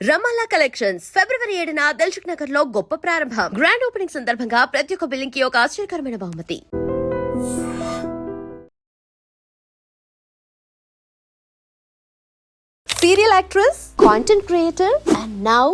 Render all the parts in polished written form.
రమాలా collections ఫిబ్రవరి 7న దిల్సుఖ్ నగర్ లో గొప్ప ప్రారంభం. గ్రాండ్ ఓపెనింగ్ సందర్భంగా ప్రతి ఒక్క బిల్లింగ్ కి ఒక ఆశ్చర్యకరమైన బహుమతి. Serial actress, content creator and now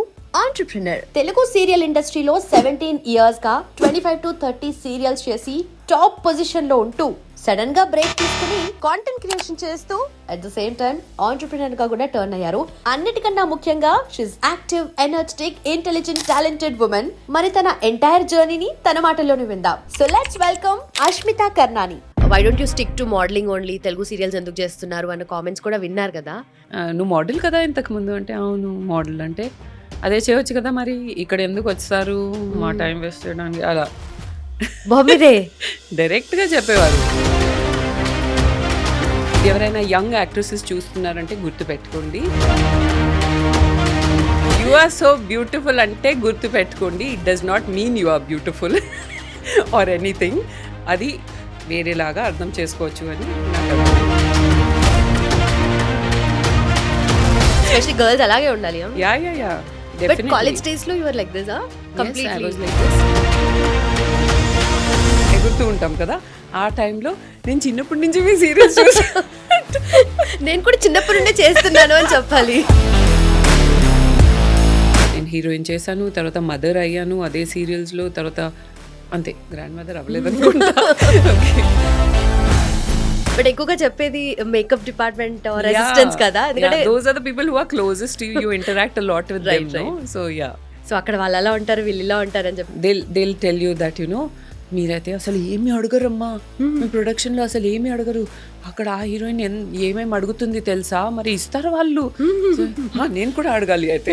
entrepreneur. Telugu serial ఇండస్ట్రీలో 17 ఇయర్స్ గా 25 to 30 సీరియల్స్ చేసి టాప్ పొజిషన్ లో ఉంటూ సడన్ గా బ్రేక్ తీసుకుని కాంటెంట్ క్రియేషన్ చేస్తూ at the same time entrepreneur గా కూడా టర్న్ అయ్యారు. అన్నిటికన్నా ముఖ్యంగా she is active, energetic, intelligent, talented woman. మరి తన ఎంటైర్ జర్నీని తన మాటల్లోనే విందాం. So let's welcome Ashmita Karnani. Why don't you stick to modelling only, Telugu serials ఎందుకు చేస్తున్నారు అన్న కామెంట్స్ కూడా విన్నారు కదా. నువ్వు మోడల్ కదా ఇంతకు ముందు అంటే, అవును మోడల్ అంటే అదే చేయొచ్చు కదా, మరి ఇక్కడ ఎందుకు వచ్చారు మా టైం వేస్ట్ చేయడానికి అలా బాబీరే డైరెక్ట్గా చెప్పేవారు. ఎవరైనా యంగ్ యాక్ట్రెసెస్ చూస్తున్నారంటే గుర్తుపెట్టుకోండి, యు ఆర్ సో బ్యూటిఫుల్ అంటే గుర్తుపెట్టుకోండి, it does not mean you are beautiful or anything. అది వేరేలాగా అర్థం చేసుకోవచ్చు అని స్పెషల్లీ గర్ల్స్ అలాగే ఉండాలి. Yeah yeah yeah but college days లో you are like this completely. ఎగురుతూ ఉంటాం కదా, ఆ టైంలో నేను చిన్నప్పటి నుంచి మీ సీరియల్స్ చూసి నేను కూడా చిన్నప్పటి నుండే చేస్తున్నాను అని చెప్పాలి. నేను హీరోయిన్ చేశాను, తర్వాత మదర్ అయ్యాను అదే సీరియల్స్లో, తర్వాత అంతే గ్రాండ్ మదర్ అవ్వలేదు అనుకుంటా. బట్ ఎక్కువగా చెప్పేది మేకప్ డిపార్ట్మెంట్ ఆర్ అసిస్టెంట్స్ కదా, ఎందుకంటే those are the people who are closest to you, you interact a lot with them, no? So yeah, so అక్కడ వాళ్ళు అలా ఉంటారు, వీళ్ళు ఇలా ఉంటారు అని చెప్పి they'll tell you that, you know, మీరైతే అసలు ఏమి అడగరమ్మా, మీ ప్రొడక్షన్లో అసలు ఏమి అడగరు, అక్కడ ఆ హీరోయిన్ ఏమేమి అడుగుతుంది తెలుసా, మరి ఇస్తారు వాళ్ళు. నేను కూడా అడగాలి అయితే.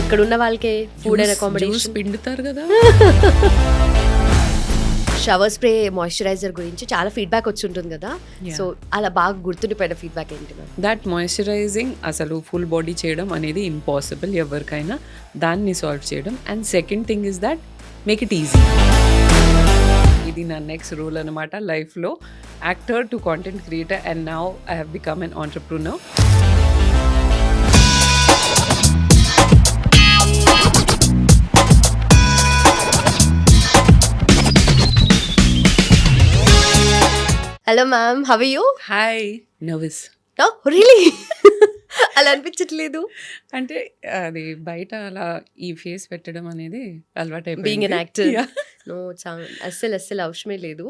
ఇక్కడ ఉన్న వాళ్ళకే ఫుడ్ అండ్ అకామిడేషన్ పిండుతారు కదా. షవర్ స్ప్రే, మాయిశ్చరైజర్ గురించి చాలా ఫీడ్బ్యాక్ వచ్చి ఉంటుంది కదా, సో అలా బాగా గుర్తుండిపోయిన ఫీడ్బ్యాక్ ఏంటి? దట్ మాయిశ్చరైజింగ్ అసలు ఫుల్ బాడీ చేయడం అనేది ఇంపాసిబుల్ ఎవరికైనా, దాన్ని సాల్వ్ చేయడం. And second thing is that make it easy. ఇది నా నెక్స్ట్ రూల్ అనమాట లైఫ్లో, actor to content creator, and now I have become an entrepreneur. Hello ma'am, how are you? Hi. Nervous. Oh really? అలా అనిపించట్లేదు అంటే అది బయట అలా ఈ ఫేస్ పెట్టడం అనేది అలవాటు బీయింగ్ ఎన్ యాక్టర్. నో, అస్సలు అవసరమే లేదు.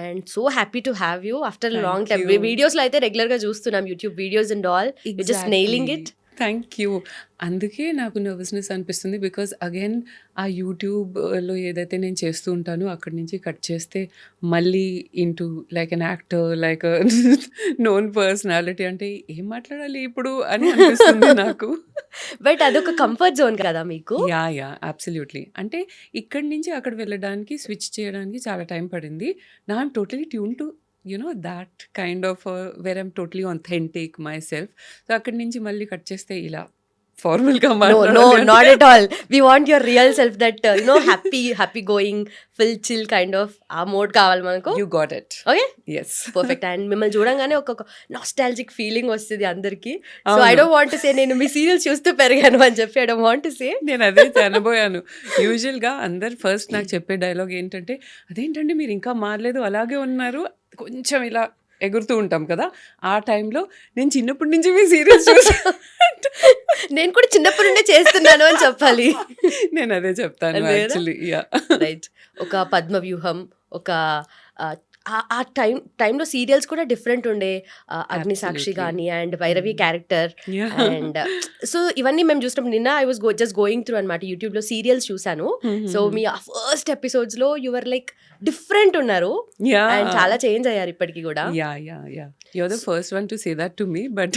And so happy to have you after long time. Videos లో అయితే రెగ్యులర్ గా చూస్తున్నాం, YouTube videos and all, you just nailing it. Thank you. అందుకే నాకు నర్వస్నెస్ అనిపిస్తుంది, బికాజ్ అగైన్ ఆ యూట్యూబ్లో ఏదైతే నేను చేస్తూ ఉంటానో అక్కడి నుంచి కట్ చేస్తే మళ్ళీ into like an actor, like known personality, అంటే ఏం మాట్లాడాలి ఇప్పుడు అని అనిపిస్తుంది నాకు. బట్ అదొక కంఫర్ట్ జోన్ కదా మీకు. Yeah absolutely. అంటే ఇక్కడి నుంచి అక్కడ వెళ్ళడానికి, స్విచ్ చేయడానికి చాలా టైం పడింది. నా I'm totally tune to that kind of where I'm totally authentic myself. So akkadi nunchi malli cut cheste ila formal ga no, not at all. We want your real self, that happy going, full chill kind of ఆ mode కావాలి మనకు. You got it. Okay, yes, perfect. And మిమ్మల్ని చూడంగానే ఒక nostalgic feeling వస్తుంది అందరికి. So I don't want to say నేను మీ serials చూస్తూ పెరిగాను అని చెప్పి, I don't want to say. నేను అదే అనబోయాను. యూజువల్గా అందరు ఫస్ట్ నాకు చెప్పే డైలాగ్ ఏంటంటే, అదేంటండి మీరు ఇంకా మారలేదు, అలాగే ఉన్నారు, కొంచెం ఇలా ఎగురుతూ ఉంటాం కదా, ఆ టైంలో నేను చిన్నప్పటి నుంచి మీ సీరియల్స్ చూసి నేను కూడా చిన్నప్పటి నుండే చేస్తున్నాను అని చెప్పాలి. నేను అదే చెప్తాను యాక్చువల్లీ. రైట్. ఒక పద్మవ్యూహం, ఒక ఆ టైంలో సీరియల్స్ కూడా డిఫరెంట్ ఉండే, అగ్నిసాక్షి కానీ and Bhairavi character. And so ఇవన్నీ మేము చూసినప్పుడు నిన్న I was just going through అనమాట, యూట్యూబ్లో సీరియల్స్ చూసాను. సో మీ ఫస్ట్ ఎపిసోడ్స్లో యువర్ లైక్ డిఫరెంట్ ఉన్నారు అండ్ చాలా చేంజ్ అయ్యారు ఇప్పటికి కూడా. Yeah you're the first one to say that to me, but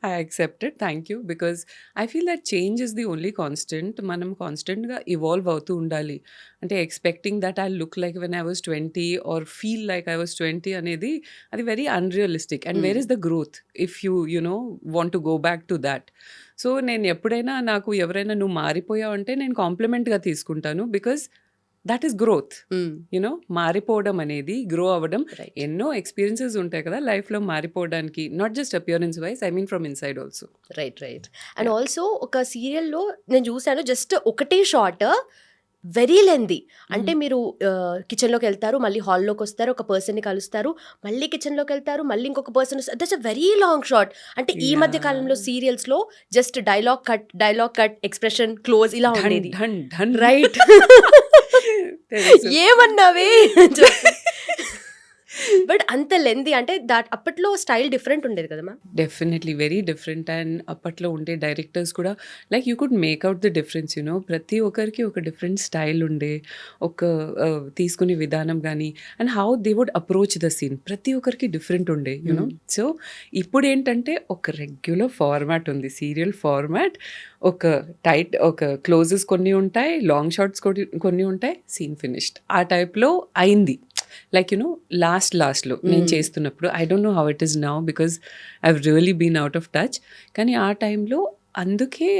I accept it. Thank you, because I feel that change is the only constant. మనం కాన్స్టెంట్గా evolve అవుతూ ఉండాలి. అంటే expecting that I look like when I was 20 or feel like I was 20 అనేది అది very unrealistic. And where is the growth if you no want to go back to that. So నేను ఎప్పుడైనా నాకు ఎవరైనా నువ్వు మారిపోయావు అంటే నేను కాంప్లిమెంట్గా తీసుకుంటాను, because that is growth. You know మారిపోవడం అనేది, గ్రో అవ్వడం. రైట్ ఎన్నో ఎక్స్పీరియన్సెస్ ఉంటాయి కదా లైఫ్లో మారిపోవడానికి, not just appearance wise, I mean from inside also. Right and also ఒక సీరియల్లో నేను చూసాను, జస్ట్ ఒకటే షార్ట్ వెరీ లెంది. అంటే మీరు కిచెన్లోకి వెళ్తారు, మళ్ళీ హాల్లోకి వస్తారు, ఒక పర్సన్ని కలుస్తారు, మళ్ళీ కిచెన్లోకి వెళ్తారు, మళ్ళీ ఇంకొక పర్సన్ వస్తారు. That's a very long shot. అంటే ఈ మధ్య కాలంలో సీరియల్స్లో just dialogue cut expression close ఇలా ఉండేది. రైట్ ఏమన్నావే బట్ అంత లెంది అంటే దాట్ అప్పట్లో స్టైల్ డిఫరెంట్ ఉండేది కదా ma'am. Definitely very different. And అప్పట్లో ఉండే డైరెక్టర్స్ కూడా like you could make out the difference. You know ప్రతి ఒక్కరికి ఒక డిఫరెంట్ స్టైల్ ఉండే, ఒక తీసుకునే విధానం కానీ, and how they would approach the scene ప్రతి ఒక్కరికి డిఫరెంట్ ఉండే. యూనో సో ఇప్పుడు ఏంటంటే ఒక రెగ్యులర్ ఫార్మాట్ ఉంది, సీరియల్ ఫార్మాట్. ఒక క్లోజెస్ కొన్ని ఉంటాయి, లాంగ్ షార్ట్స్ కొన్ని ఉంటాయి, సీన్ ఫినిష్డ్ ఆ టైప్లో అయింది. లైక్ యూనో లాస్ట్లో నేను చేస్తున్నప్పుడు, I don't know how it is now because I have really been out of touch. కానీ ఆ టైంలో అందుకే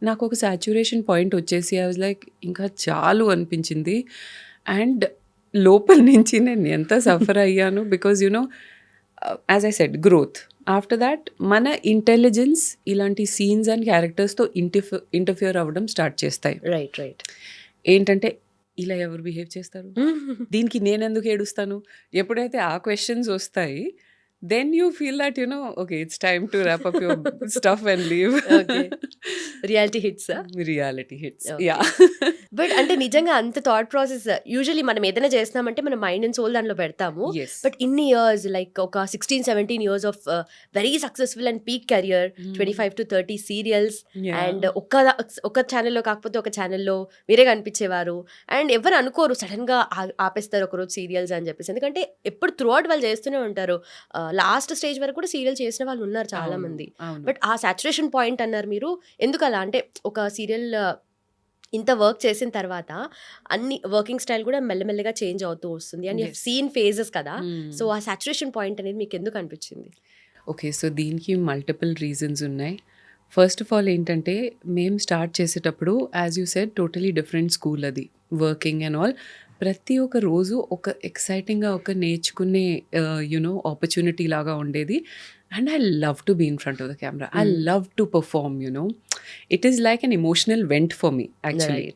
నాకు ఒక సాచ్యురేషన్ పాయింట్ వచ్చేసి ఐ వాజ్ లైక్ ఇంకా చాలు అనిపించింది. అండ్ లోపల నుంచి నేను ఎంత సఫర్ అయ్యాను because you know as I said growth. After that మన ఇంటెలిజెన్స్ ఇలాంటి సీన్స్ అండ్ క్యారెక్టర్స్తో ఇంటర్ఫియర్ అవ్వడం స్టార్ట్ చేస్తాయి. రైట్ ఏంటంటే ఇలా ఎవరు బిహేవ్ చేస్తారు, దీనికి నేను ఎందుకు ఏడుస్తాను, ఎప్పుడైతే ఆ క్వశ్చన్స్ వస్తాయి then you feel that you know okay it's time to wrap up your stuff and leave. Reality hits yeah. But అంటే నిజంగా అంత థాట్ ప్రాసెస్ యూజువలీ మనం ఏదైనా చేస్తున్నామంటే మన మైండ్ అండ్ సోల్ దాంట్లో పెడతాము. బట్ ఇన్ని ఇయర్స్ లైక్ ఒక 16-17 years of very successful and peak career, 25 to 30 serials, and ఒక ఛానల్లో కాకపోతే ఒక ఛానల్లో మీరే కనిపించేవారు. అండ్ ఎవరు అనుకోరు సడన్ గా ఆపేస్తారు ఒకరోజు సీరియల్స్ అని చెప్పేసి, ఎందుకంటే ఎప్పుడు త్రూ అవుట్ వాళ్ళు చేస్తూనే ఉంటారు. లాస్ట్ స్టేజ్ వరకు కూడా సీరియల్ చేసిన వాళ్ళు ఉన్నారు చాలా మంది. బట్ ఆ సాచురేషన్ పాయింట్ అన్నారు మీరు, ఎందుకు అలా అంటే ఒక సీరియల్ ఇంత వర్క్ చేసిన తర్వాత అన్ని వర్కింగ్ స్టైల్ కూడా మెల్లమెల్లగా చేంజ్ అవుతూ వస్తుంది అండ్ సీన్ ఫేజెస్ కదా. సో ఆ సాచురేషన్ పాయింట్ అనేది మీకు ఎందుకు అనిపించింది? ఓకే, సో దీనికి మల్టిపుల్ రీజన్స్ ఉన్నాయి. ఫస్ట్ ఆఫ్ ఆల్ ఏంటంటే మేము స్టార్ట్ చేసేటప్పుడు as you said totally different school, అది వర్కింగ్ అండ్ ఆల్. ప్రతి ఒక్క రోజు ఒక ఎక్సైటింగ్గా ఒక నేర్చుకునే యునో ఆపర్చునిటీ లాగా ఉండేది. And I love to be in front of the camera, I love to perform, you know it is like an emotional vent for me actually.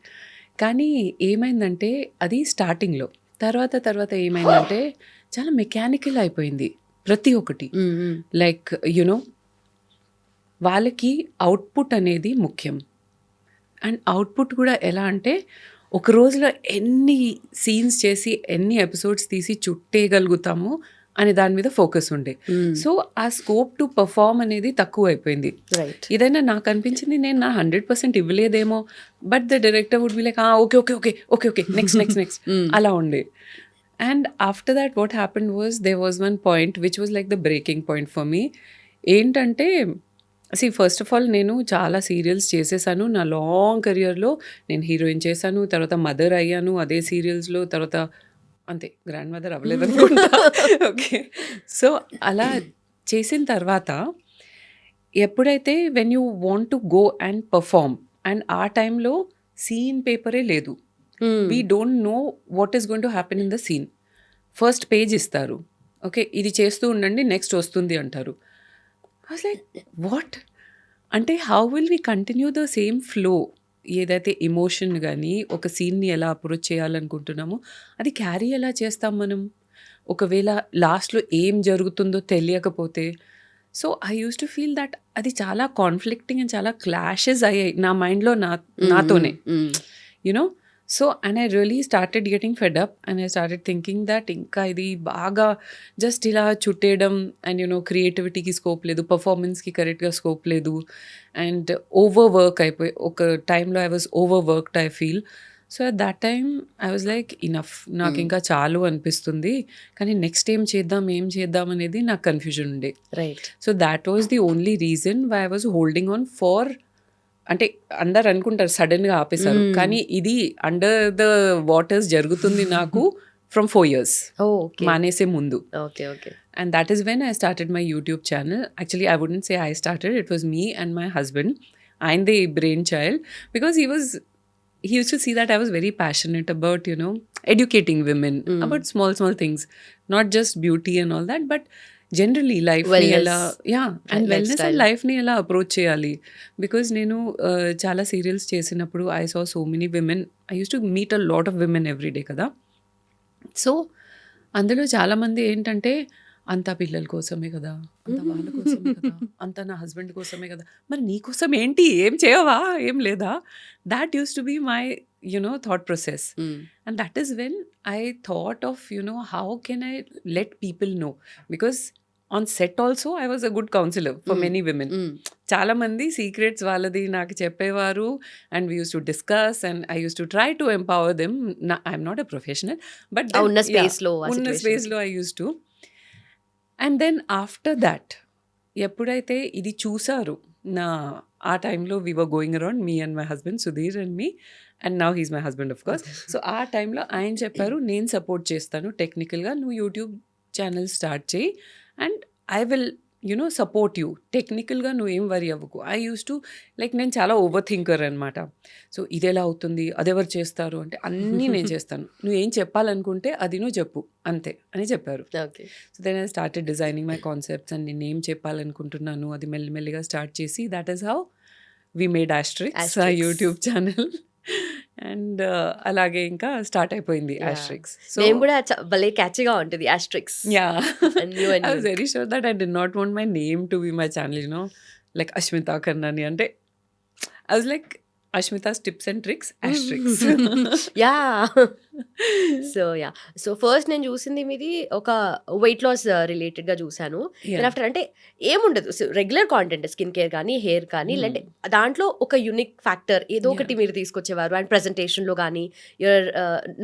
కానీ ఏమైందంటే అది స్టార్టింగ్లో, తర్వాత ఏమైందంటే చాలా మెకానికల్ అయిపోయింది ప్రతి ఒక్కటి. లైక్ యునో వాళ్ళకి అవుట్పుట్ అనేది ముఖ్యం. అండ్ అవుట్పుట్ కూడా ఎలా అంటే ఒక రోజులో ఎన్ని సీన్స్ చేసి ఎన్ని ఎపిసోడ్స్ తీసి చుట్టేయగలుగుతాము అనే దాని మీద ఫోకస్ ఉండే. సో ఆ స్కోప్ టు పర్ఫార్మ్ అనేది తక్కువ అయిపోయింది. ఇదైనా నాకు అనిపించింది నేను నా 100% ఇవ్వలేదేమో, but the director would be like okay next అలా ఉండే. And after that what happened was there was one point which was like the breaking point for me. ఏంటంటే ఫస్ట్ ఆఫ్ ఆల్ నేను చాలా సీరియల్స్ చేసేసాను నా లాంగ్ కెరియర్లో. నేను heroine చేశాను, తర్వాత మదర్ అయ్యాను అదే సీరియల్స్లో, తర్వాత అంతే గ్రాండ్ మదర్ అవ్వలేదు అనుకుంటా. ఓకే, సో అలా చేసిన తర్వాత ఎప్పుడైతే when you want to go and perform, and ఆ టైంలో సీన్ పేపరే లేదు, we don't know what is going to happen in the scene. First page ఇస్తారు, ఓకే ఇది చేస్తూ ఉండండి నెక్స్ట్ వస్తుంది అంటారు. I was like, what? అంటే how will we continue the same flow? ఏదైతే ఎమోషన్ కానీ ఒక సీన్ని ఎలా అప్రోచ్ చేయాలనుకుంటున్నామో అది క్యారీ ఎలా చేస్తాం మనం, ఒకవేళ లాస్ట్లో ఏం జరుగుతుందో తెలియకపోతే. So I use to feel that అది చాలా కాన్ఫ్లిక్టింగ్ అండ్ చాలా క్లాషెస్ అయ్యాయి నా మైండ్లో నాతోనే, you know. So and I really started getting fed up and I started thinking that ఇంకా ఇది బాగా జస్ట్ ఇలా చుట్టేయడం అండ్ యూనో క్రియేటివిటీకి స్కోప్ లేదు, పర్ఫార్మెన్స్కి కరెక్ట్గా స్కోప్ లేదు, అండ్ ఓవర్ వర్క్ అయిపోయి ఒక టైంలో I was over worked I feel. So at that time I was like enough, నాకు ఇంకా చాలు అనిపిస్తుంది, కానీ నెక్స్ట్ ఏం చేద్దాం అనేది నాకు కన్ఫ్యూజన్ ఉండే. Right. So that was the only reason why I was holding on far. అంటే అందరు అనుకుంటారు సడన్గా ఆపేశారు, కానీ ఇది అండర్ ద వాటర్స్ జరుగుతుంది నాకు ఫ్రమ్ 4 years మానేసే ముందు. And that is when I started my YouTube channel. Actually, I wouldn't say I started. It was me and my husband. I'm the brainchild because he was he used to see that I was very passionate about, you know, educating women about small things, not just beauty and all that, but generally లైఫ్ని Wellness. ఎలా and wellness and Lifestyle. లైఫ్ని ఎలా approach చేయాలి. Because నేను చాలా serials చేసినప్పుడు I saw so many women, I use to meet a lot of women every day కదా. So అందులో చాలామంది ఏంటంటే అంతా పిల్లల కోసమే కదా, అంతా వాళ్ళ కోసమే కదా, అంతా నా హస్బెండ్ కోసమే కదా, మరి నీ కోసం ఏంటి, ఏం చేయవా, ఏం లేదా. That use to be my thought process. And that is when I thought of, how can I let people know, because on set also I was a good counselor for many women. చాలా మంది secrets వాళ్ళది నాకు చెప్పేవారు, and we use to discuss and I use to try to empower them. I'm not a professional, but ఉన్న స్పేస్లో ఉన్న స్పేస్లో I use to. And then after that ఎప్పుడైతే ఇది చూసారు, ఆ టైంలో we were going around, me and my husband Sudheer and me, and now he's my husband of course. So ఆ టైంలో ఆయన చెప్పారు, నేను సపోర్ట్ చేస్తాను టెక్నికల్గా, నువ్వు యూట్యూబ్ ఛానల్ స్టార్ట్ చేయి and I will support you టెక్నికల్గా, నువ్వు ఏం వరీ అవ్వకు. ఐ యూస్ టు నేను చాలా ఓవర్ థింకర్ అనమాట. సో ఇది ఎలా అవుతుంది, అదెవరు చేస్తారు అంటే అన్నీ నేను చేస్తాను, నువ్వేం చెప్పాలనుకుంటే అది నువ్వు చెప్పు అంతే అని చెప్పారు. Okay. So then I started designing my concepts and నేను ఏం చెప్పాలనుకుంటున్నాను అది మెల్లిమెల్లిగా స్టార్ట్ చేసి, that is how we made Asterix ఆ యూట్యూబ్ ఛానల్. అండ్ అలాగే ఇంకా స్టార్ట్ అయిపోయింది ఆస్ట్రిక్స్. సో నేను కూడా భలే క్యాచ్గా ఉంటుంది asterisks. I was very sure that I did not want my name to be my channel, like Ashmita Karnani. And I was like, Ashmita's tips and tricks, asterisks. So first నేను చూసింది మీది ఒక weight loss రిలేటెడ్గా చూసాను. After అంటే ఏముండదు, regular content, skin care కానీ hair కానీ, లేదంటే దాంట్లో ఒక యూనిక్ ఫ్యాక్టర్ ఏదో ఒకటి మీరు తీసుకొచ్చేవారు. అండ్ ప్రెజెంటేషన్లో కానీ యువర్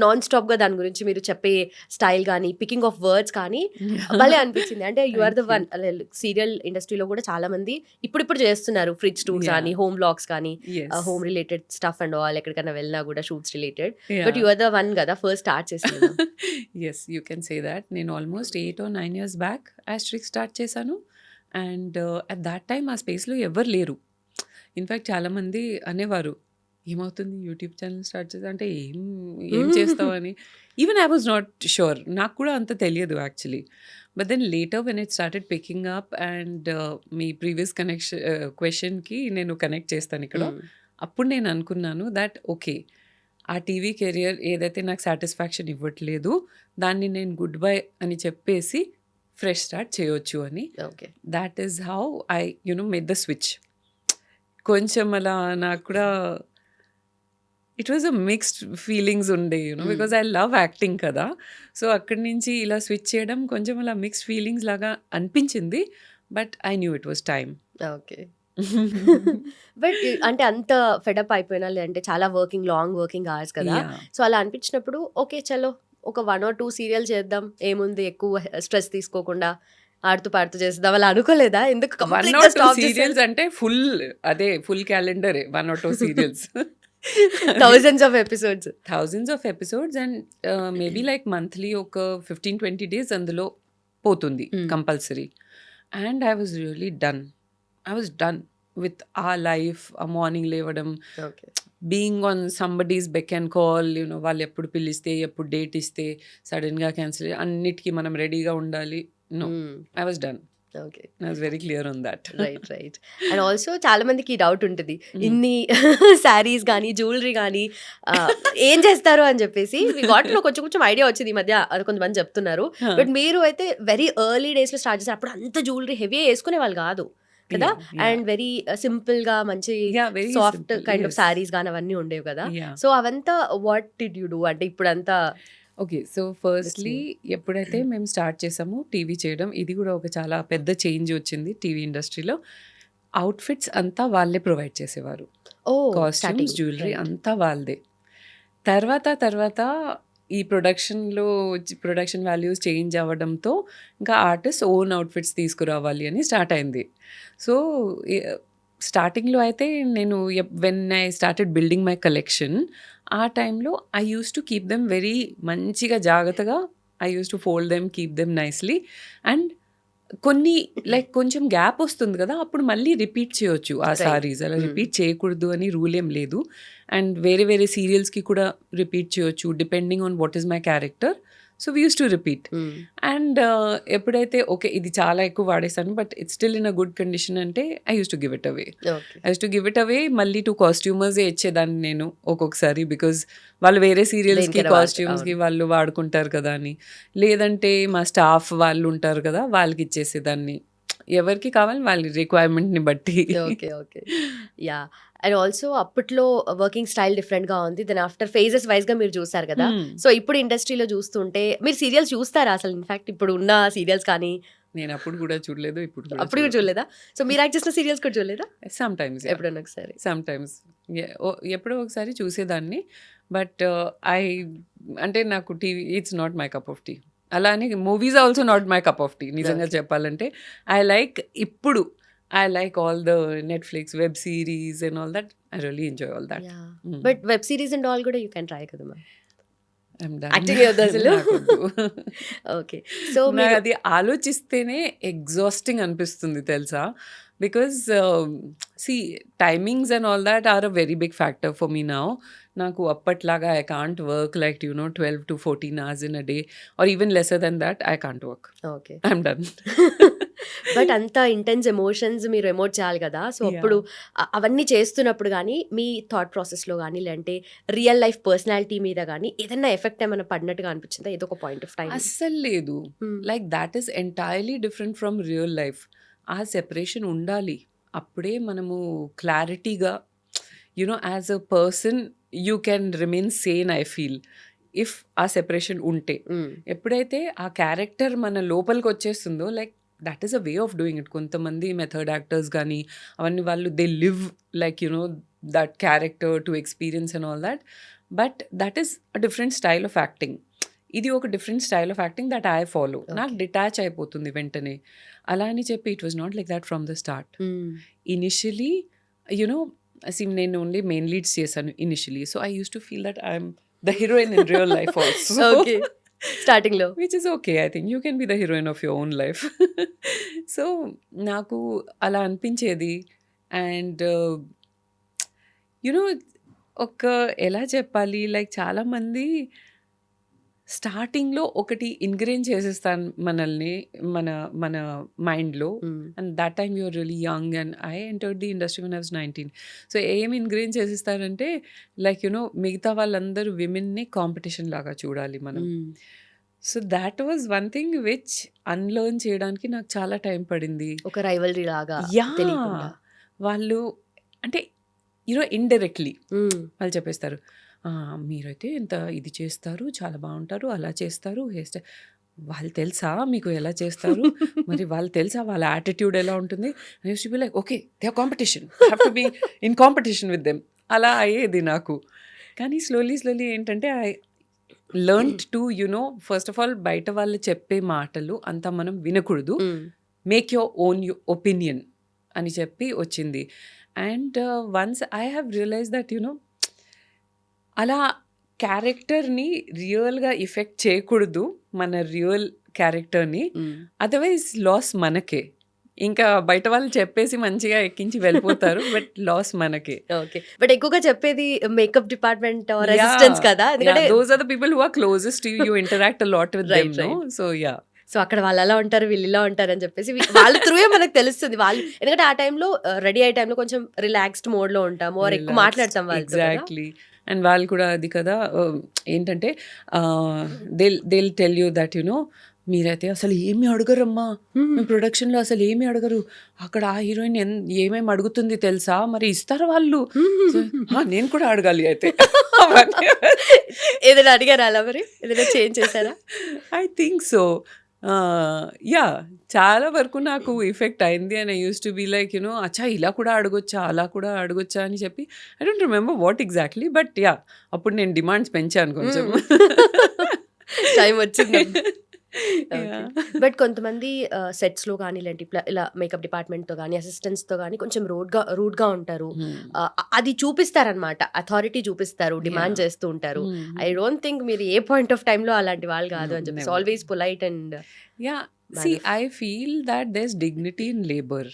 నాన్ స్టాప్గా దాని గురించి మీరు చెప్పే స్టైల్ కానీ, పికింగ్ ఆఫ్ వర్డ్స్ కానీ భలే అనిపించింది. అంటే you are the one. Serial ఇండస్ట్రీలో కూడా చాలా మంది ఇప్పుడు చేస్తున్నారు ఫ్రిడ్జ్ టూర్స్ కానీ, హోమ్ వ్లాగ్స్ కానీ, home related stuff and all, ఎక్కడికైనా వెళ్ళినా కూడా shoots related. But you are the one కదా ఫస్ట్ స్టార్ట్ చేసింది. Yes, you can say that. నేను ఆల్మోస్ట్ 8 or 9 years బ్యాక్ ఆస్ట్రిక్స్ స్టార్ట్ చేశాను. అండ్ అట్ దాట్ టైమ్ ఆ స్పేస్లో ఎవరు లేరు. ఇన్ఫ్యాక్ట్ చాలామంది అనేవారు, ఏమవుతుంది యూట్యూబ్ ఛానల్ స్టార్ట్ చేసి అంటే ఏం చేస్తావు అని. Even I was not sure, నాకు కూడా అంత తెలియదు actually. But then later when it started picking up, and మీ ప్రీవియస్ క్వశ్చన్కి నేను కనెక్ట్ చేస్తాను ఇక్కడ. అప్పుడు నేను అనుకున్నాను దట్ ఓకే, ఆ టీవీ కెరియర్ ఏదైతే నాకు సాటిస్ఫాక్షన్ ఇవ్వట్లేదు దాన్ని నేను గుడ్ బై అని చెప్పేసి ఫ్రెష్ స్టార్ట్ చేయొచ్చు అని. Okay. That is how I made the switch. కొంచెం అలా నాకు కూడా it was a mixed feelings ఉండే, బికాజ్ ఐ లవ్ యాక్టింగ్ కదా. సో అక్కడి నుంచి ఇలా స్విచ్ చేయడం కొంచెం అలా మిక్స్డ్ ఫీలింగ్స్ లాగా అనిపించింది. But I knew it was time. Okay. But అంటే అంత ఫెడప్ అయిపోయినా, లేదంటే చాలా లాంగ్ వర్కింగ్ అవర్స్ కదా, సో అలా అనిపించినప్పుడు ఓకే చలో ఒక 1 or 2 సీరియల్ చేద్దాం, ఏముంది ఎక్కువ స్ట్రెస్ తీసుకోకుండా ఆడుతూ పాడుతూ చేద్దాం అలా అనుకోలేదా? ఎందుకు 1 or 2 సీరియల్స్ అంటే full calendar 1 or 2 serials, thousands of episodes and maybe like monthly ఒక 15-20 days అందులో పోతుంది compulsory. And I was really done. I was done with our life, a morning లేవడం, being on somebody's beck and call, వాళ్ళు ఎప్పుడు పిలిస్తే ఎప్పుడు date ఇస్తే సడన్గా క్యాన్సిల్, అన్నిటికీ మనం రెడీగా ఉండాలి. No, I was done. Okay. I was very clear on that. Right. And also చాలా మందికి డౌట్ ఉంటుంది, ఇన్ని శారీస్ కానీ జ్యువెలరీ కానీ ఏం చేస్తారు అని చెప్పేసి. వాటిలో కొంచెం ఐడియా వచ్చింది ఈ మధ్య, అది కొంతమంది చెప్తున్నారు. బట్ మీరు అయితే వెరీ ఎర్లీ డేస్లో స్టార్ట్ చేశారు, అప్పుడు అంత జ్యువెలరీ హెవీ వేసుకునే వాళ్ళు కాదు కదా. అండ్ వెరీ సింపుల్ గా మంచి సాఫ్ట్ కైండ్ ఆఫ్ సారీస్ గానీ అవన్నీ ఉండేవి కదా. సో అవంతా వాట్ డిడ్ యూ డూ అంటే ఇప్పుడంతా? ఓకే, సో ఫస్ట్లీ ఎప్పుడైతే మేము స్టార్ట్ చేసామో టీవీ చేయడం, ఇది కూడా ఒక చాలా పెద్ద చేంజ్ వచ్చింది టీవీ ఇండస్ట్రీలో. అవుట్ఫిట్స్ అంతా వాళ్ళే ప్రొవైడ్ చేసేవారు, కాస్ట్యూమ్స్ జ్యువెలరీ అంతా వాళ్ళదే. తర్వాత ఈ ప్రొడక్షన్ వాల్యూస్ చేంజ్ అవ్వడంతో ఇంకా ఆర్టిస్ట్ ఓన్ అవుట్ఫిట్స్ తీసుకురావాలి అని స్టార్ట్ అయింది. సో స్టార్టింగ్లో అయితే నేను when I started building my collection, ఆ టైంలో I use to keep them very మంచిగా జాగ్రత్తగా. I use to fold them, keep them nicely. And కొన్ని లైక్ కొంచెం గ్యాప్ వస్తుంది కదా, అప్పుడు మళ్ళీ రిపీట్ చేయొచ్చు ఆ Right. సారీస్. అలా Mm. రిపీట్ చేయకూడదు అని రూల్ ఏం లేదు. అండ్ వేరే వేరే సీరియల్స్కి కూడా రిపీట్ చేయొచ్చు depending on what is my character. So we use to repeat. Mm. And ఎప్పుడైతే ఓకే ఇది చాలా ఎక్కువ వాడేసాను but it's still in a good condition అంటే I use to give it away. Okay. I use to give it away. మళ్ళీ 2 కాస్ట్యూమర్సే ఇచ్చేదాన్ని నేను ఒక్కొక్కసారి, బికాజ్ వాళ్ళు వేరే సీరియల్స్కి దేనికైనా వాడతారు, కాస్ట్యూమ్స్కి వాళ్ళు వాడుకుంటారు కదా అని. లేదంటే మా స్టాఫ్ వాళ్ళు ఉంటారు కదా, వాళ్ళకి ఇచ్చేసేదాన్ని. ఎవరికి కావాలి వాళ్ళ రిక్వైర్మెంట్ని బట్టి. Okay okay yeah. And also అప్పట్లో వర్కింగ్ స్టైల్ డిఫరెంట్ గా ఉంది. దెన్ ఆఫ్టర్ ఫేజెస్ వైజ్ గా మీరు చూసారు కదా. Hmm. సో ఇప్పుడు ఇండస్ట్రీలో చూస్తుంటే మీరు సీరియల్స్ చూస్తారా అసలు? ఇన్ఫాక్ట్ ఇప్పుడు ఉన్న సీరియల్స్ కానీ నేను అప్పుడు కూడా చూడలేదు, ఇప్పుడు అప్పుడు కూడా చూడలేదా? సో మీరు యాక్ట్ చేసిన సీరియల్స్ కూడా చూడలేదా సమ్ టైమ్స్. ఎప్పుడన్నా ఒకసారి? సమ్ టైమ్స్ ఎప్పుడో ఒకసారి చూసేదాన్ని. బట్ అంటే నాకు TV it's not my cup of tea. అలా అని movies also not my cup of tea నిజంగా చెప్పాలంటే. ఐ లైక్ ఇప్పుడు I like all the Netflix web series and all that. I really enjoy all that. But web series and all కూడా you can try కదా ma'am. I'm done. Acting చేయొద్దు అసలు? నాకొద్దు. Okay. So నాకు అది ఆలోచిస్తేనే exhausting అనిపిస్తుంది తెలుసా. Because see timings and all that are a very big factor for me now. నాకు అప్పట్లాగా I can't work like 12 to 14 hours in a day or even lesser than that. I can't work. Okay. I'm done. But అంత intense emotions మీరు emote చేయాలి కదా. So Yeah. అప్పుడు అవన్నీ చేస్తున్నప్పుడు కానీ మీ థాట్ ప్రాసెస్లో కానీ లేదంటే రియల్ లైఫ్ పర్సనాలిటీ మీద కానీ ఏదైనా ఎఫెక్ట్ ఏమైనా పడినట్టుగా అనిపించిందా ఏదో ఒక పాయింట్ ఆఫ్ టైం? అస్సలు లేదు. Like that is entirely different from real life. ఆ సెపరేషన్ ఉండాలి. అప్పుడే మనము క్లారిటీగా as a person you can remain sane. I feel if ఆ సెపరేషన్ ఉంటే. ఎప్పుడైతే ఆ క్యారెక్టర్ మన లోపలికి వచ్చేస్తుందో like that is a way of doing it. కొంతమంది మెథడ్ యాక్టర్స్ కానీ అవన్నీ వాళ్ళు they live like that character to experience and all that. But that is a different style of acting. ఇది ఒక different style of acting that I follow. నాకు detach అయిపోతుంది వెంటనే. అలా అని చెప్పి it was not like that from the start. Initially నేను only main leads చేశాను initially. So I use to feel that I'm the heroine in real life also. Okay. స్టార్టింగ్లో which is okay. I think you can be the heroine of your own life. So నాకు అలా అనిపించేది. And ఒక ఎలా చెప్పాలి like చాలామంది స్టార్టింగ్లో ఒకటి ఇంగ్రేన్ చేసేస్తాను మనల్ని మన మన మైండ్లో. And that time you're really young and I entered the industry when I was 19. So ఏం ఇంగ్రేన్ చేసేస్తారంటే లైక్ మిగతా వాళ్ళందరూ విమెన్ని కాంపిటీషన్ లాగా చూడాలి మనం. So that was one thing which unlearn చేయడానికి నాకు చాలా టైం పడింది. ఒక రైవల్రీ లాగా యా తెలియకుండా. వాళ్ళు అంటే ఇండైరెక్ట్లీ వాళ్ళు చెప్పేస్తారు, మీరైతే ఇంత ఇది చేస్తారు, చాలా బాగుంటారు, అలా చేస్తారు, హెయిర్ స్టైల్. వాళ్ళు తెలుసా మీకు ఎలా చేస్తారు? మరి వాళ్ళు తెలుసా వాళ్ళ యాటిట్యూడ్ ఎలా ఉంటుంది? I use to be like okay they are competition, have to be in competition with them. అలా అయ్యేది నాకు. కానీ స్లోలీ ఏంటంటే I learn to first of all బయట వాళ్ళు చెప్పే మాటలు అంతా మనం వినకూడదు. మేక్ యువర్ ఓన్ ఒపీనియన్ అని చెప్పి వచ్చింది. And once I have realise that అలా క్యారెక్టర్ని రియల్గా ఎఫెక్ట్ చేయకూడదు మన రియల్ క్యారెక్టర్ని. అదర్వైజ్ లాస్ మనకే. ఇంకా బయట వాళ్ళు చెప్పేసి మంచిగా ఎక్కించి వెళ్ళిపోతారు బట్ లాస్ మనకే. ఓకే. బట్ ఎక్కువగా చెప్పేది మేకప్ డిపార్ట్మెంట్ అసిస్టెంట్స్ కదా. ఎందుకంటే those are the people who are closest to you, interact a lot with them. So yeah. So అక్కడ వాళ్ళు అలా ఉంటారు వీళ్ళు ఇలా ఉంటారు అని చెప్పేసి వాళ్ళ త్రూయే మనకు తెలుస్తుంది. వాళ్ళు ఎందుకంటే ఆ టైంలో రెడీ అయ్యే టైంలో కొంచెం రిలాక్స్డ్ మోడ్లో ఉంటాము, ఆర్ ఎక్కువ మాట్లాడతాం వాళ్ళతో. ఎగ్జాక్ట్లీ. అండ్ వాళ్ళు కూడా అది కదా ఏంటంటే దే టెల్ యూ దట్ మీరైతే అసలు ఏమి అడగరమ్మా, మీ ప్రొడక్షన్లో అసలు ఏమి అడగరు, అక్కడ ఆ హీరోయిన్ ఏమేమి అడుగుతుంది తెలుసా, మరి ఇస్తారా వాళ్ళు? నేను కూడా అడగాలి అయితే. ఏదైనా అడిగారా అలా? మరి ఏదైనా చేంజ్ చేశారా? I think so. యా చాలా వరకు నాకు ఎఫెక్ట్ అయింది. And I use to be like అచ్చా ఇలా కూడా అడగొచ్చా, అలా కూడా అడగొచ్చా అని చెప్పి. I don't remember what exactly, but yeah అప్పుడు నేను డిమాండ్స్ పెంచాను కొంచెం. టైం వచ్చింది. బట్ కొంతమంది సెట్స్లో కానీ ఇలాంటి ఇలా మేకప్ డిపార్ట్మెంట్తో కానీ అసిస్టెంట్స్తో కానీ కొంచెం రూడ్గా ఉంటారు. అది చూపిస్తారనమాట, అథారిటీ చూపిస్తారు, డిమాండ్ చేస్తూ ఉంటారు. ఐ డోంట్ థింక్ మీరు ఏ పాయింట్ ఆఫ్ టైంలో అలాంటి వాళ్ళు కాదు అని చెప్పేసి always polite and yeah I feel that there's dignity in labour.